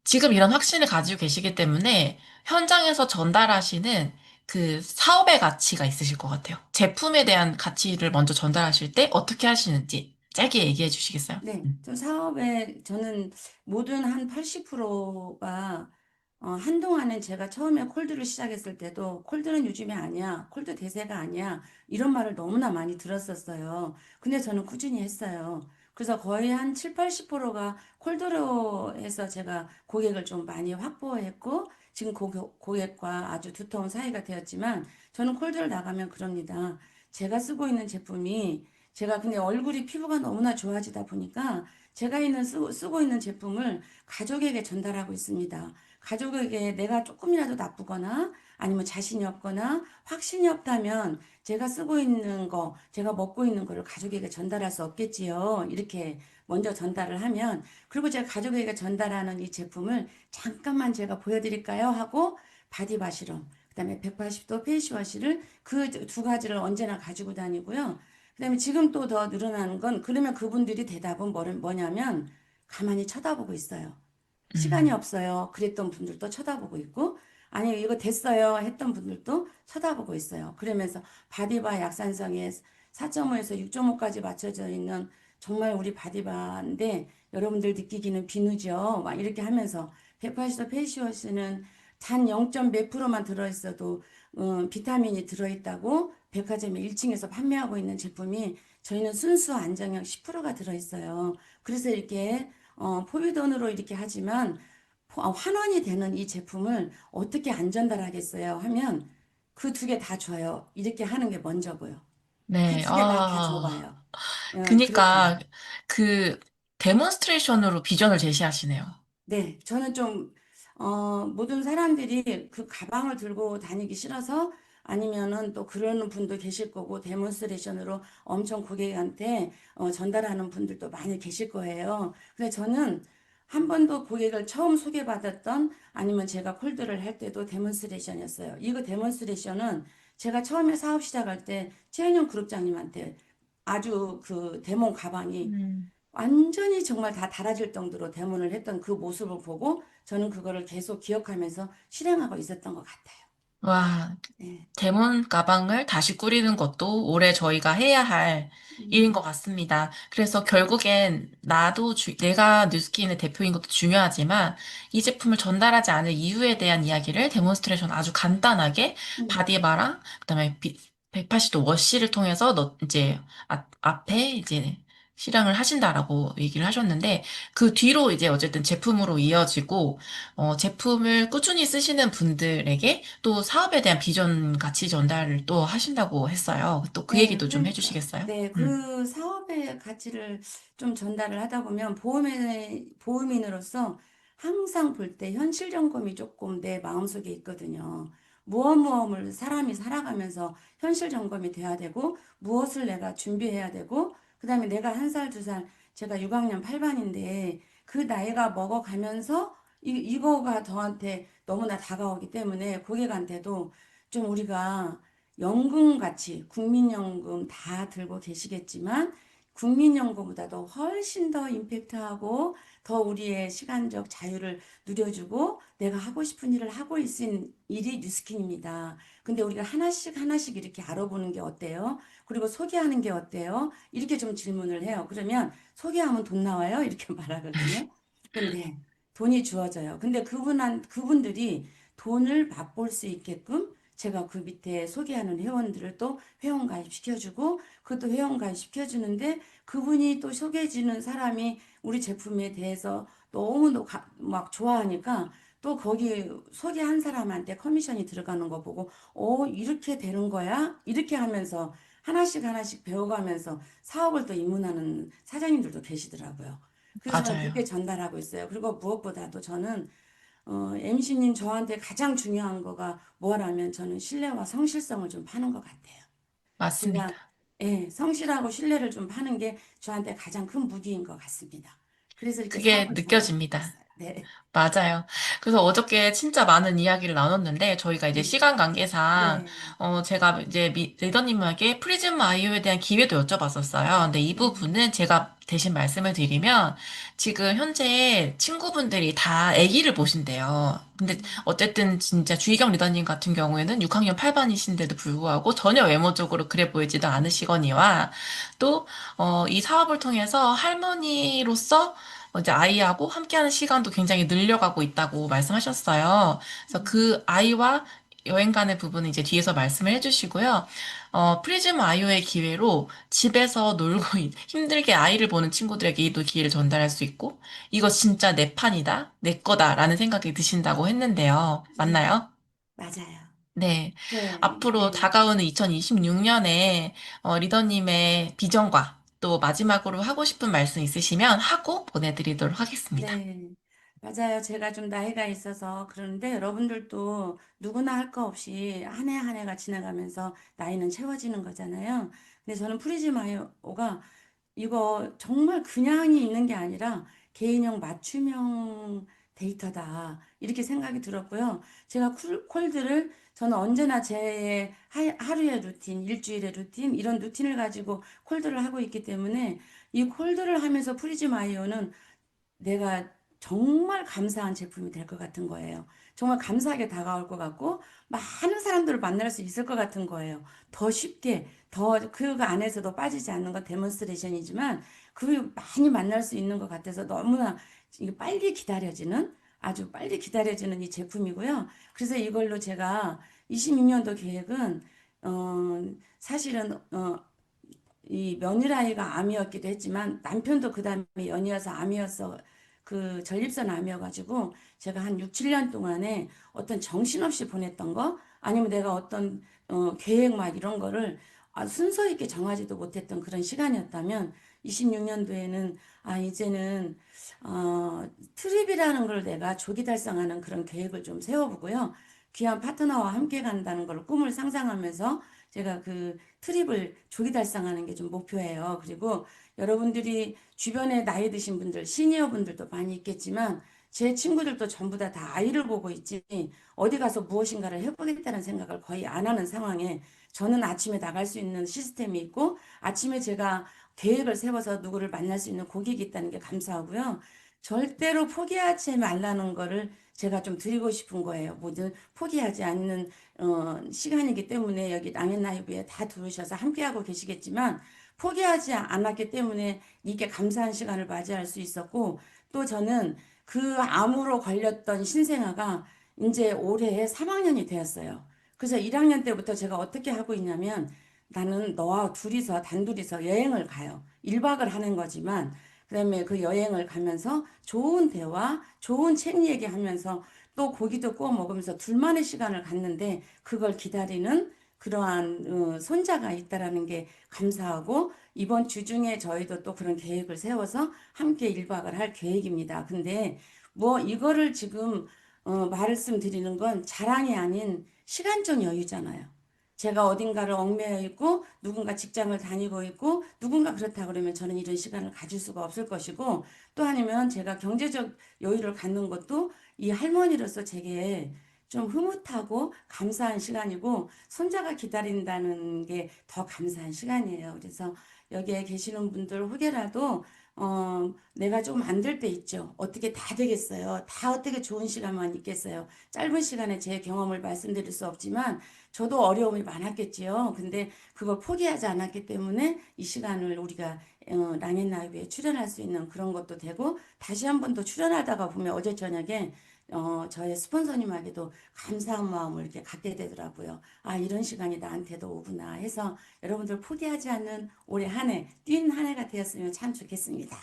지금 이런 확신을 가지고 계시기 때문에 현장에서 전달하시는 그 사업의 가치가 있으실 것 같아요. 제품에 대한 가치를 먼저 전달하실 때 어떻게 하시는지 짧게 얘기해 주시겠어요? 네, 저 사업에 저는 모든 한 80%가 한동안은 제가 처음에 콜드를 시작했을 때도 콜드는 요즘에 아니야, 콜드 대세가 아니야 이런 말을 너무나 많이 들었었어요. 근데 저는 꾸준히 했어요. 그래서 거의 한 7, 80%가 콜드로 해서 제가 고객을 좀 많이 확보했고 지금 고객과 아주 두터운 사이가 되었지만 저는 콜드를 나가면 그럽니다. 제가 쓰고 있는 제품이 제가 근데 얼굴이 피부가 너무나 좋아지다 보니까 제가 쓰고 있는 제품을 가족에게 전달하고 있습니다. 가족에게 내가 조금이라도 나쁘거나 아니면 자신이 없거나 확신이 없다면 제가 쓰고 있는 거, 제가 먹고 있는 거를 가족에게 전달할 수 없겠지요. 이렇게 먼저 전달을 하면 그리고 제가 가족에게 전달하는 이 제품을 잠깐만 제가 보여드릴까요? 하고 바디바시럼, 그다음에 180도 페이스워시를 그 두 가지를 언제나 가지고 다니고요. 그다음에 지금 또 더 늘어나는 건 그러면 그분들이 대답은 뭐냐면 가만히 쳐다보고 있어요. 시간이 음, 없어요. 그랬던 분들도 쳐다보고 있고 아니 이거 됐어요 했던 분들도 쳐다보고 있어요. 그러면서 바디바 약산성에 4.5에서 6.5까지 맞춰져 있는 정말 우리 바디바인데 여러분들 느끼기는 비누죠. 막 이렇게 하면서 180도 페이시워시는 단 0. 몇 프로만 들어있어도 비타민이 들어있다고 백화점에 1층에서 판매하고 있는 제품이 저희는 순수 안정형 10%가 들어있어요. 그래서 이렇게 포비돈으로 이렇게 하지만 환원이 되는 이 제품을 어떻게 안 전달하겠어요 하면 그 두 개 다 줘요. 이렇게 하는 게 먼저고요. 그 네, 두 개 다 줘봐요. 그렇게. 그니까 그 데몬스트레이션으로 비전을 제시하시네요. 네, 저는 좀, 모든 사람들이 그 가방을 들고 다니기 싫어서 아니면은 또 그러는 분도 계실 거고 데몬스트레이션으로 엄청 고객한테 전달하는 분들도 많이 계실 거예요. 근데 저는 한 번도 고객을 처음 소개받았던 아니면 제가 콜드를 할 때도 데몬스트레이션이었어요. 이거 데몬스트레이션은 제가 처음에 사업 시작할 때 최은영 그룹장님한테 아주 그 데몬 가방이 음. 완전히 정말 다 달아질 정도로 대문을 했던 그 모습을 보고 저는 그거를 계속 기억하면서 실행하고 있었던 것 같아요. 와, 네. 대문 가방을 다시 꾸리는 것도 올해 저희가 해야 할 일인 음, 것 같습니다. 그래서 결국엔 내가 뉴스킨의 대표인 것도 중요하지만 이 제품을 전달하지 않을 이유에 대한 이야기를 데몬스트레이션 아주 간단하게 음, 바디바랑 그다음에 180도 워시를 통해서 이제 앞에 이제 실행을 하신다라고 얘기를 하셨는데, 그 뒤로 이제 어쨌든 제품으로 이어지고, 제품을 꾸준히 쓰시는 분들에게 또 사업에 대한 비전 가치 전달을 또 하신다고 했어요. 또 그 네, 얘기도 좀 그러니까, 해주시겠어요? 네, 그 사업의 가치를 좀 전달을 하다 보면 보험인으로서 항상 볼 때 현실 점검이 조금 내 마음속에 있거든요. 무엇을 사람이 살아가면서 현실 점검이 돼야 되고, 무엇을 내가 준비해야 되고, 그다음에 내가 한 살, 두 살, 제가 6학년 8반인데, 그 나이가 먹어가면서 이거가 저한테 너무나 다가오기 때문에 고객한테도 좀 우리가 연금 같이 국민연금 다 들고 계시겠지만 국민연금보다도 훨씬 더 임팩트하고 더 우리의 시간적 자유를 누려주고 내가 하고 싶은 일을 하고 있는 일이 뉴스킨입니다. 근데 우리가 하나씩 하나씩 이렇게 알아보는 게 어때요? 그리고 소개하는 게 어때요? 이렇게 좀 질문을 해요. 그러면 소개하면 돈 나와요? 이렇게 말하거든요. 근데 돈이 주어져요. 근데 그분들이 돈을 맛볼 수 있게끔 제가 그 밑에 소개하는 회원들을 또 회원 가입시켜주고 그것도 회원 가입시켜주는데 그분이 또 소개해주는 사람이 우리 제품에 대해서 너무 막 좋아하니까 또 거기 소개한 사람한테 커미션이 들어가는 거 보고 이렇게 되는 거야? 이렇게 하면서 하나씩 하나씩 배워가면서 사업을 또 입문하는 사장님들도 계시더라고요. 그래서 저는 그렇게 맞아요. 전달하고 있어요. 그리고 무엇보다도 저는 MC님 저한테 가장 중요한 거가 뭐라면 저는 신뢰와 성실성을 좀 파는 것 같아요. 제가 맞습니다. 예, 성실하고 신뢰를 좀 파는 게 저한테 가장 큰 무기인 것 같습니다. 그래서 이렇게 그게 사업을 전환하고 느껴집니다. 있어요. 네. 맞아요. 그래서 어저께 진짜 많은 이야기를 나눴는데, 저희가 이제 음, 시간 관계상, 네. 제가 이제 리더님에게 프리즘 아이오에 대한 기회도 여쭤봤었어요. 근데 이 음, 부분은 제가 대신 말씀을 드리면, 지금 현재 친구분들이 다 아기를 보신대요. 근데 음, 어쨌든 진짜 주희경 리더님 같은 경우에는 6학년 8반이신데도 불구하고 전혀 외모적으로 그래 보이지도 않으시거니와, 또, 이 사업을 통해서 할머니로서 이제 아이하고 함께하는 시간도 굉장히 늘려가고 있다고 말씀하셨어요. 그래서 음, 그 아이와 여행 가는 부분은 이제 뒤에서 말씀을 해주시고요. 프리즘 아이오의 기회로 집에서 놀고 힘들게 아이를 보는 친구들에게 이도 기회를 전달할 수 있고, 이거 진짜 내 판이다, 내 거다라는 생각이 드신다고 했는데요. 네. 맞나요? 맞아요. 네. 네. 앞으로 네. 다가오는 2026년에 리더님의 비전과 또 마지막으로 하고 싶은 말씀 있으시면 하고 보내드리도록 하겠습니다. 네, 맞아요. 제가 좀 나이가 있어서 그러는데 여러분들도 누구나 할 거 없이 한 해 한 해가 지나가면서 나이는 채워지는 거잖아요. 근데 저는 프리즈마이오가 이거 정말 그냥이 있는 게 아니라 개인형 맞춤형 데이터다. 이렇게 생각이 들었고요. 제가 콜드를 저는 언제나 제 하루의 루틴, 일주일의 루틴, 이런 루틴을 가지고 콜드를 하고 있기 때문에 이 콜드를 하면서 프리즈마이오는 내가 정말 감사한 제품이 될 것 같은 거예요. 정말 감사하게 다가올 것 같고, 많은 사람들을 만날 수 있을 것 같은 거예요. 더 쉽게, 더 그 안에서도 빠지지 않는 건 데몬스트레이션이지만, 그 많이 만날 수 있는 것 같아서 너무나 이게 빨리 기다려지는, 아주 빨리 기다려지는 이 제품이고요. 그래서 이걸로 제가 26년도 계획은, 사실은, 이 며느라이가 암이었기도 했지만 남편도 그 다음에 연이어서 암이어서 그 전립선 암이어가지고 제가 한 6, 7년 동안에 어떤 정신없이 보냈던 거 아니면 내가 어떤 계획 막 이런 거를 순서 있게 정하지도 못했던 그런 시간이었다면 26년도에는 이제는 트립이라는 걸 내가 조기 달성하는 그런 계획을 좀 세워보고요. 귀한 파트너와 함께 간다는 걸 꿈을 상상하면서 제가 그 트립을 조기 달성하는 게 좀 목표예요. 그리고 여러분들이 주변에 나이 드신 분들, 시니어 분들도 많이 있겠지만 제 친구들도 전부 다 아이를 보고 있지 어디 가서 무엇인가를 해보겠다는 생각을 거의 안 하는 상황에 저는 아침에 나갈 수 있는 시스템이 있고 아침에 제가 계획을 세워서 누구를 만날 수 있는 고객이 있다는 게 감사하고요. 절대로 포기하지 말라는 거를 제가 좀 드리고 싶은 거예요. 모든 포기하지 않는 시간이기 때문에 여기 랑앤 라이브에 다 들으셔서 함께하고 계시겠지만 포기하지 않았기 때문에 이게 감사한 시간을 맞이할 수 있었고 또 저는 그 암으로 걸렸던 신생아가 이제 올해 3학년이 되었어요. 그래서 1학년 때부터 제가 어떻게 하고 있냐면 나는 너와 둘이서 단둘이서 여행을 가요. 1박을 하는 거지만 그다음에 그 여행을 가면서 좋은 대화, 좋은 책 얘기하면서 또 고기도 구워 먹으면서 둘만의 시간을 갖는데 그걸 기다리는 그러한 손자가 있다라는 게 감사하고 이번 주 중에 저희도 또 그런 계획을 세워서 함께 1박을 할 계획입니다. 근데 뭐 이거를 지금 말씀드리는 건 자랑이 아닌 시간적 여유잖아요. 제가 어딘가를 얽매여 있고 누군가 직장을 다니고 있고 누군가 그렇다 그러면 저는 이런 시간을 가질 수가 없을 것이고 또 아니면 제가 경제적 여유를 갖는 것도 이 할머니로서 제게 좀 흐뭇하고 감사한 시간이고 손자가 기다린다는 게 더 감사한 시간이에요. 그래서 여기에 계시는 분들 혹여라도 내가 좀 안 될 때 있죠. 어떻게 다 되겠어요. 다 어떻게 좋은 시간만 있겠어요. 짧은 시간에 제 경험을 말씀드릴 수 없지만 저도 어려움이 많았겠지요. 근데 그걸 포기하지 않았기 때문에 이 시간을 우리가 랑앤 라이브에 출연할 수 있는 그런 것도 되고 다시 한 번 더 출연하다가 보면 어제 저녁에 저의 스폰서님에게도 감사한 마음을 이렇게 갖게 되더라고요. 아, 이런 시간이 나한테도 오구나 해서 여러분들 포기하지 않는 올해 한 해, 뛴 한 해가 되었으면 참 좋겠습니다.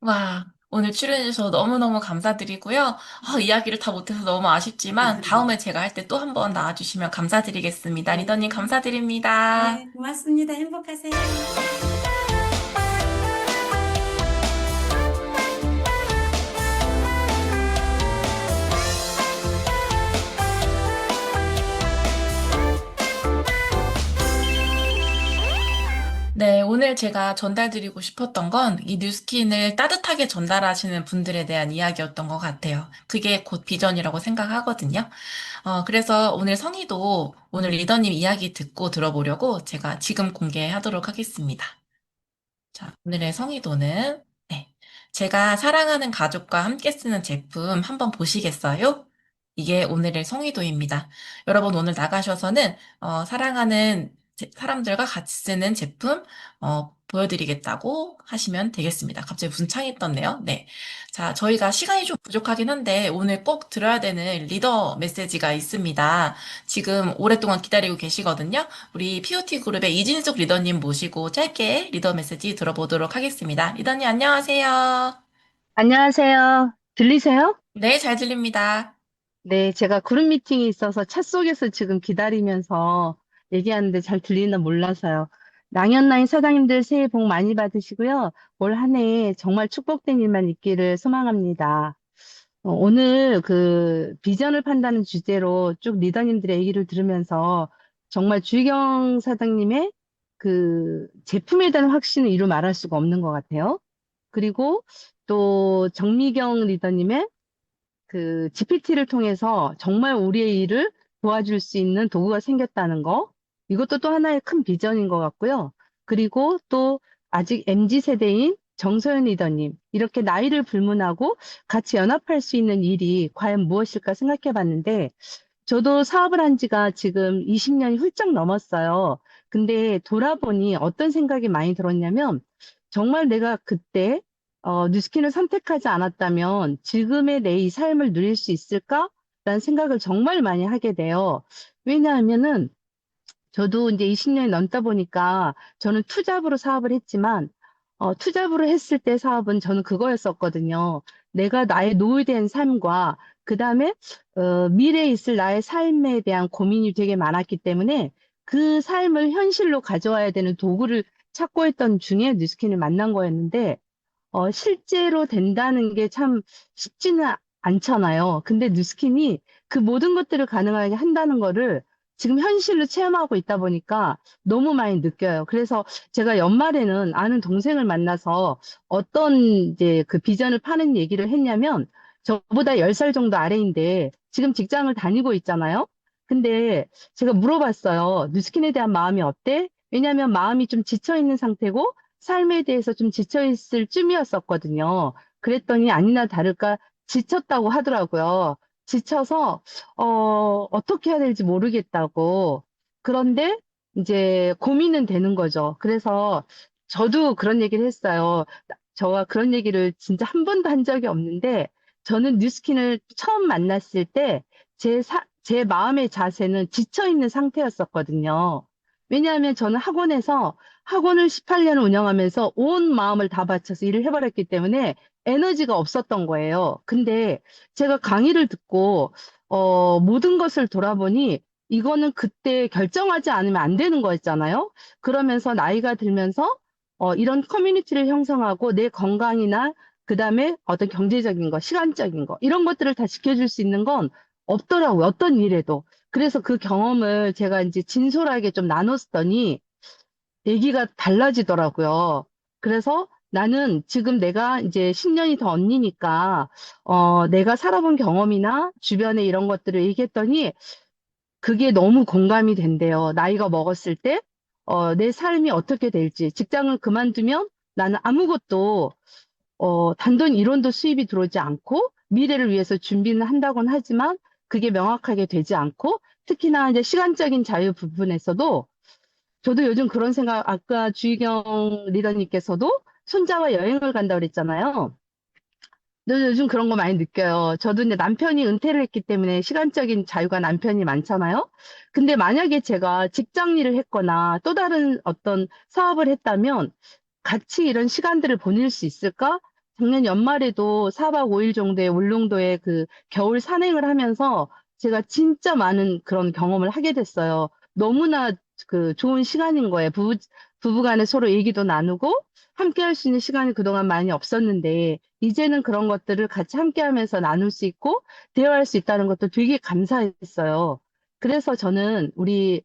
와, 오늘 출연해주셔서 너무너무 감사드리고요. 이야기를 다 못해서 너무 아쉽지만 다음에 제가 할 때 또 한 번 나와주시면 감사드리겠습니다. 네, 리더님 감사드립니다. 네, 고맙습니다. 행복하세요. 네, 오늘 제가 전달드리고 싶었던 건 이 뉴스킨을 따뜻하게 전달하시는 분들에 대한 이야기였던 것 같아요. 그게 곧 비전이라고 생각하거든요. 그래서 오늘 성의도 오늘 리더님 이야기 듣고 들어보려고 제가 지금 공개하도록 하겠습니다. 자, 오늘의 성의도는, 네. 제가 사랑하는 가족과 함께 쓰는 제품 한번 보시겠어요? 이게 오늘의 성의도입니다. 여러분 오늘 나가셔서는, 사랑하는 사람들과 같이 쓰는 제품, 보여드리겠다고 하시면 되겠습니다. 갑자기 무슨 창이 떴네요. 네. 자, 저희가 시간이 좀 부족하긴 한데, 오늘 꼭 들어야 되는 리더 메시지가 있습니다. 지금 오랫동안 기다리고 계시거든요. 우리 POT 그룹의 이진숙 리더님 모시고 짧게 리더 메시지 들어보도록 하겠습니다. 리더님 안녕하세요. 안녕하세요. 들리세요? 네, 잘 들립니다. 네, 제가 그룹 미팅이 있어서 차 속에서 지금 기다리면서 얘기하는데 잘 들리나 몰라서요. 랑연라인 사장님들 새해 복 많이 받으시고요. 올 한 해 정말 축복된 일만 있기를 소망합니다. 오늘 그 비전을 판다는 주제로 쭉 리더님들의 얘기를 들으면서 정말 주희경 사장님의 그 제품에 대한 확신을 이루 말할 수가 없는 것 같아요. 그리고 또 정미경 리더님의 그 GPT를 통해서 정말 우리의 일을 도와줄 수 있는 도구가 생겼다는 거. 이것도 또 하나의 큰 비전인 것 같고요. 그리고 또 아직 MZ 세대인 정소연 리더님, 이렇게 나이를 불문하고 같이 연합할 수 있는 일이 과연 무엇일까 생각해 봤는데, 저도 사업을 한 지가 지금 20년이 훌쩍 넘었어요. 근데 돌아보니 어떤 생각이 많이 들었냐면, 정말 내가 그때 뉴스킨을 선택하지 않았다면 지금의 내 이 삶을 누릴 수 있을까? 라는 생각을 정말 많이 하게 돼요. 왜냐하면은 저도 이제 20년이 넘다 보니까 저는 투잡으로 사업을 했지만, 투잡으로 했을 때 사업은 저는 그거였었거든요. 내가 나의 노후된 삶과 그 다음에 미래에 있을 나의 삶에 대한 고민이 되게 많았기 때문에 그 삶을 현실로 가져와야 되는 도구를 찾고 있던 중에 뉴스킨을 만난 거였는데, 실제로 된다는 게 참 쉽지는 않잖아요. 근데 뉴스킨이 그 모든 것들을 가능하게 한다는 거를 지금 현실로 체험하고 있다 보니까 너무 많이 느껴요. 그래서 제가 연말에는 아는 동생을 만나서 어떤 이제 그 비전을 파는 얘기를 했냐면, 저보다 10살 정도 아래인데 지금 직장을 다니고 있잖아요. 근데 제가 물어봤어요. 뉴스킨에 대한 마음이 어때? 왜냐하면 마음이 좀 지쳐 있는 상태고 삶에 대해서 좀 지쳐 있을 쯤이었었거든요. 그랬더니 아니나 다를까 지쳤다고 하더라고요. 지쳐서 어떻게 해야 될지 모르겠다고. 그런데 이제 고민은 되는 거죠. 그래서 저도 그런 얘기를 했어요. 저와 그런 얘기를 진짜 한 번도 한 적이 없는데, 저는 뉴스킨을 처음 만났을 때 제 마음의 자세는 지쳐 있는 상태였었거든요. 왜냐하면 저는 학원을 18년을 운영하면서 온 마음을 다 바쳐서 일을 해버렸기 때문에 에너지가 없었던 거예요. 근데 제가 강의를 듣고, 모든 것을 돌아보니 이거는 그때 결정하지 않으면 안 되는 거였잖아요. 그러면서 나이가 들면서, 이런 커뮤니티를 형성하고 내 건강이나 그다음에 어떤 경제적인 거, 시간적인 거, 이런 것들을 다 지켜줄 수 있는 건 없더라고요. 어떤 일에도. 그래서 그 경험을 제가 이제 진솔하게 좀 나눴더니 얘기가 달라지더라고요. 그래서 나는 지금 내가 이제 10년이 더 언니니까, 내가 살아본 경험이나 주변에 이런 것들을 얘기했더니 그게 너무 공감이 된대요. 나이가 먹었을 때, 내 삶이 어떻게 될지, 직장을 그만두면 나는 아무것도 단돈 1원도 수입이 들어오지 않고 미래를 위해서 준비는 한다곤 하지만 그게 명확하게 되지 않고 특히나 이제 시간적인 자유 부분에서도 저도 요즘 그런 생각, 아까 주희경 리더님께서도 손자와 여행을 간다고 그랬잖아요. 저도 요즘 그런 거 많이 느껴요. 저도 이제 남편이 은퇴를 했기 때문에 시간적인 자유가 남편이 많잖아요. 근데 만약에 제가 직장 일을 했거나 또 다른 어떤 사업을 했다면 같이 이런 시간들을 보낼 수 있을까? 작년 연말에도 4박 5일 정도의 울릉도에 그 겨울 산행을 하면서 제가 진짜 많은 그런 경험을 하게 됐어요. 너무나 그 좋은 시간인 거예요. 부부간에 서로 얘기도 나누고 함께 할 수 있는 시간이 그동안 많이 없었는데 이제는 그런 것들을 같이 함께 하면서 나눌 수 있고 대화할 수 있다는 것도 되게 감사했어요. 그래서 저는 우리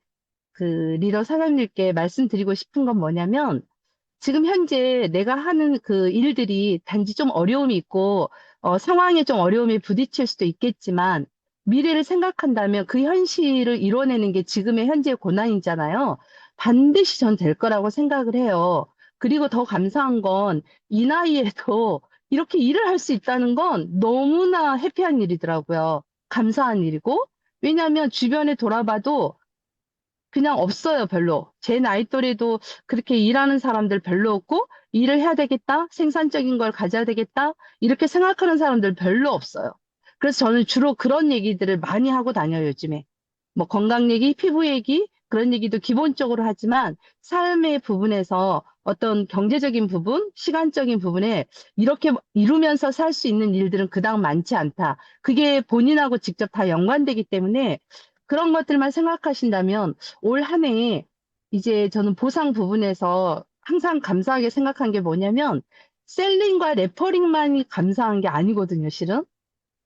그 리더 사장님께 말씀드리고 싶은 건 뭐냐면 지금 현재 내가 하는 그 일들이 단지 좀 어려움이 있고, 상황에 좀 어려움이 부딪힐 수도 있겠지만, 미래를 생각한다면 그 현실을 이뤄내는 게 지금의 현재의 고난이잖아요. 반드시 전 될 거라고 생각을 해요. 그리고 더 감사한 건 이 나이에도 이렇게 일을 할 수 있다는 건 너무나 해피한 일이더라고요. 감사한 일이고, 왜냐하면 주변에 돌아봐도 그냥 없어요, 별로. 제 나이 또래도 그렇게 일하는 사람들 별로 없고, 일을 해야 되겠다, 생산적인 걸 가져야 되겠다, 이렇게 생각하는 사람들 별로 없어요. 그래서 저는 주로 그런 얘기들을 많이 하고 다녀요, 요즘에. 뭐 건강 얘기, 피부 얘기, 그런 얘기도 기본적으로 하지만, 삶의 부분에서 어떤 경제적인 부분, 시간적인 부분에 이렇게 이루면서 살 수 있는 일들은 그닥 많지 않다. 그게 본인하고 직접 다 연관되기 때문에 그런 것들만 생각하신다면 올 한 해 이제 저는 보상 부분에서 항상 감사하게 생각한 게 뭐냐면 셀링과 레퍼링만이 감사한 게 아니거든요, 실은.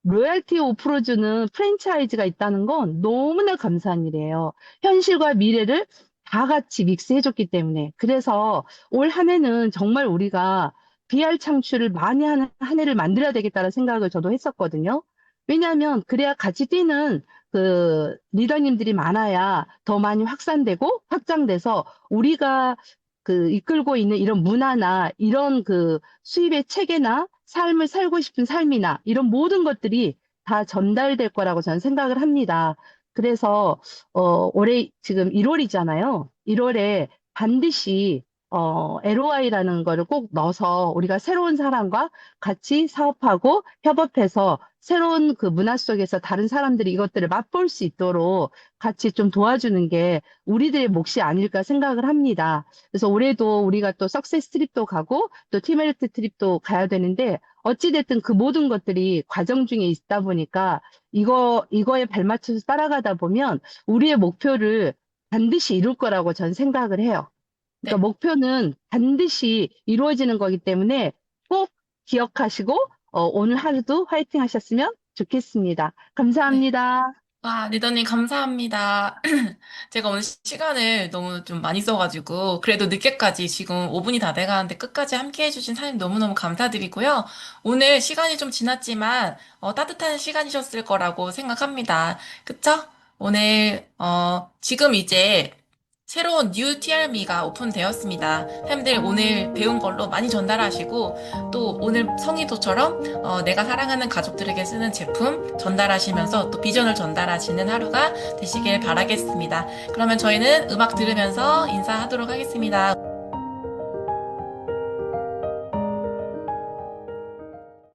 로열티 5% 주는 프랜차이즈가 있다는 건 너무나 감사한 일이에요. 현실과 미래를 다 같이 믹스해줬기 때문에. 그래서 올 한 해는 정말 우리가 BR 창출을 많이 하는 한 해를 만들어야 되겠다는 생각을 저도 했었거든요. 왜냐하면 그래야 같이 뛰는 그 리더님들이 많아야 더 많이 확산되고 확장돼서 우리가 그 이끌고 있는 이런 문화나 이런 그 수입의 체계나 삶을 살고 싶은 삶이나 이런 모든 것들이 다 전달될 거라고 저는 생각을 합니다. 그래서 올해 지금 1월이잖아요. 1월에 반드시 LOI라는 거를 꼭 넣어서 우리가 새로운 사람과 같이 사업하고 협업해서 새로운 그 문화 속에서 다른 사람들이 이것들을 맛볼 수 있도록 같이 좀 도와주는 게 우리들의 몫이 아닐까 생각을 합니다. 그래서 올해도 우리가 또 석세스 트립도 가고 또 티메리트 트립도 가야 되는데 어찌됐든 그 모든 것들이 과정 중에 있다 보니까 이거에 발맞춰서 따라가다 보면 우리의 목표를 반드시 이룰 거라고 전 생각을 해요. 그러니까 네. 목표는 반드시 이루어지는 거기 때문에 꼭 기억하시고 오늘 하루도 화이팅 하셨으면 좋겠습니다. 네. 감사합니다. 아, 리더님, 감사합니다. 제가 오늘 시간을 너무 좀 많이 써가지고, 그래도 늦게까지 지금 5분이 다 돼가는데 끝까지 함께 해주신 사장님 너무너무 감사드리고요. 오늘 시간이 좀 지났지만, 따뜻한 시간이셨을 거라고 생각합니다. 그쵸? 오늘, 지금 이제 새로운 뉴 TRM가 오픈되었습니다. 사장님들 오늘 배운 걸로 많이 전달하시고, 또 오늘 성의도처럼 내가 사랑하는 가족들에게 쓰는 제품 전달하시면서 또 비전을 전달하시는 하루가 되시길 바라겠습니다. 그러면 저희는 음악 들으면서 인사하도록 하겠습니다.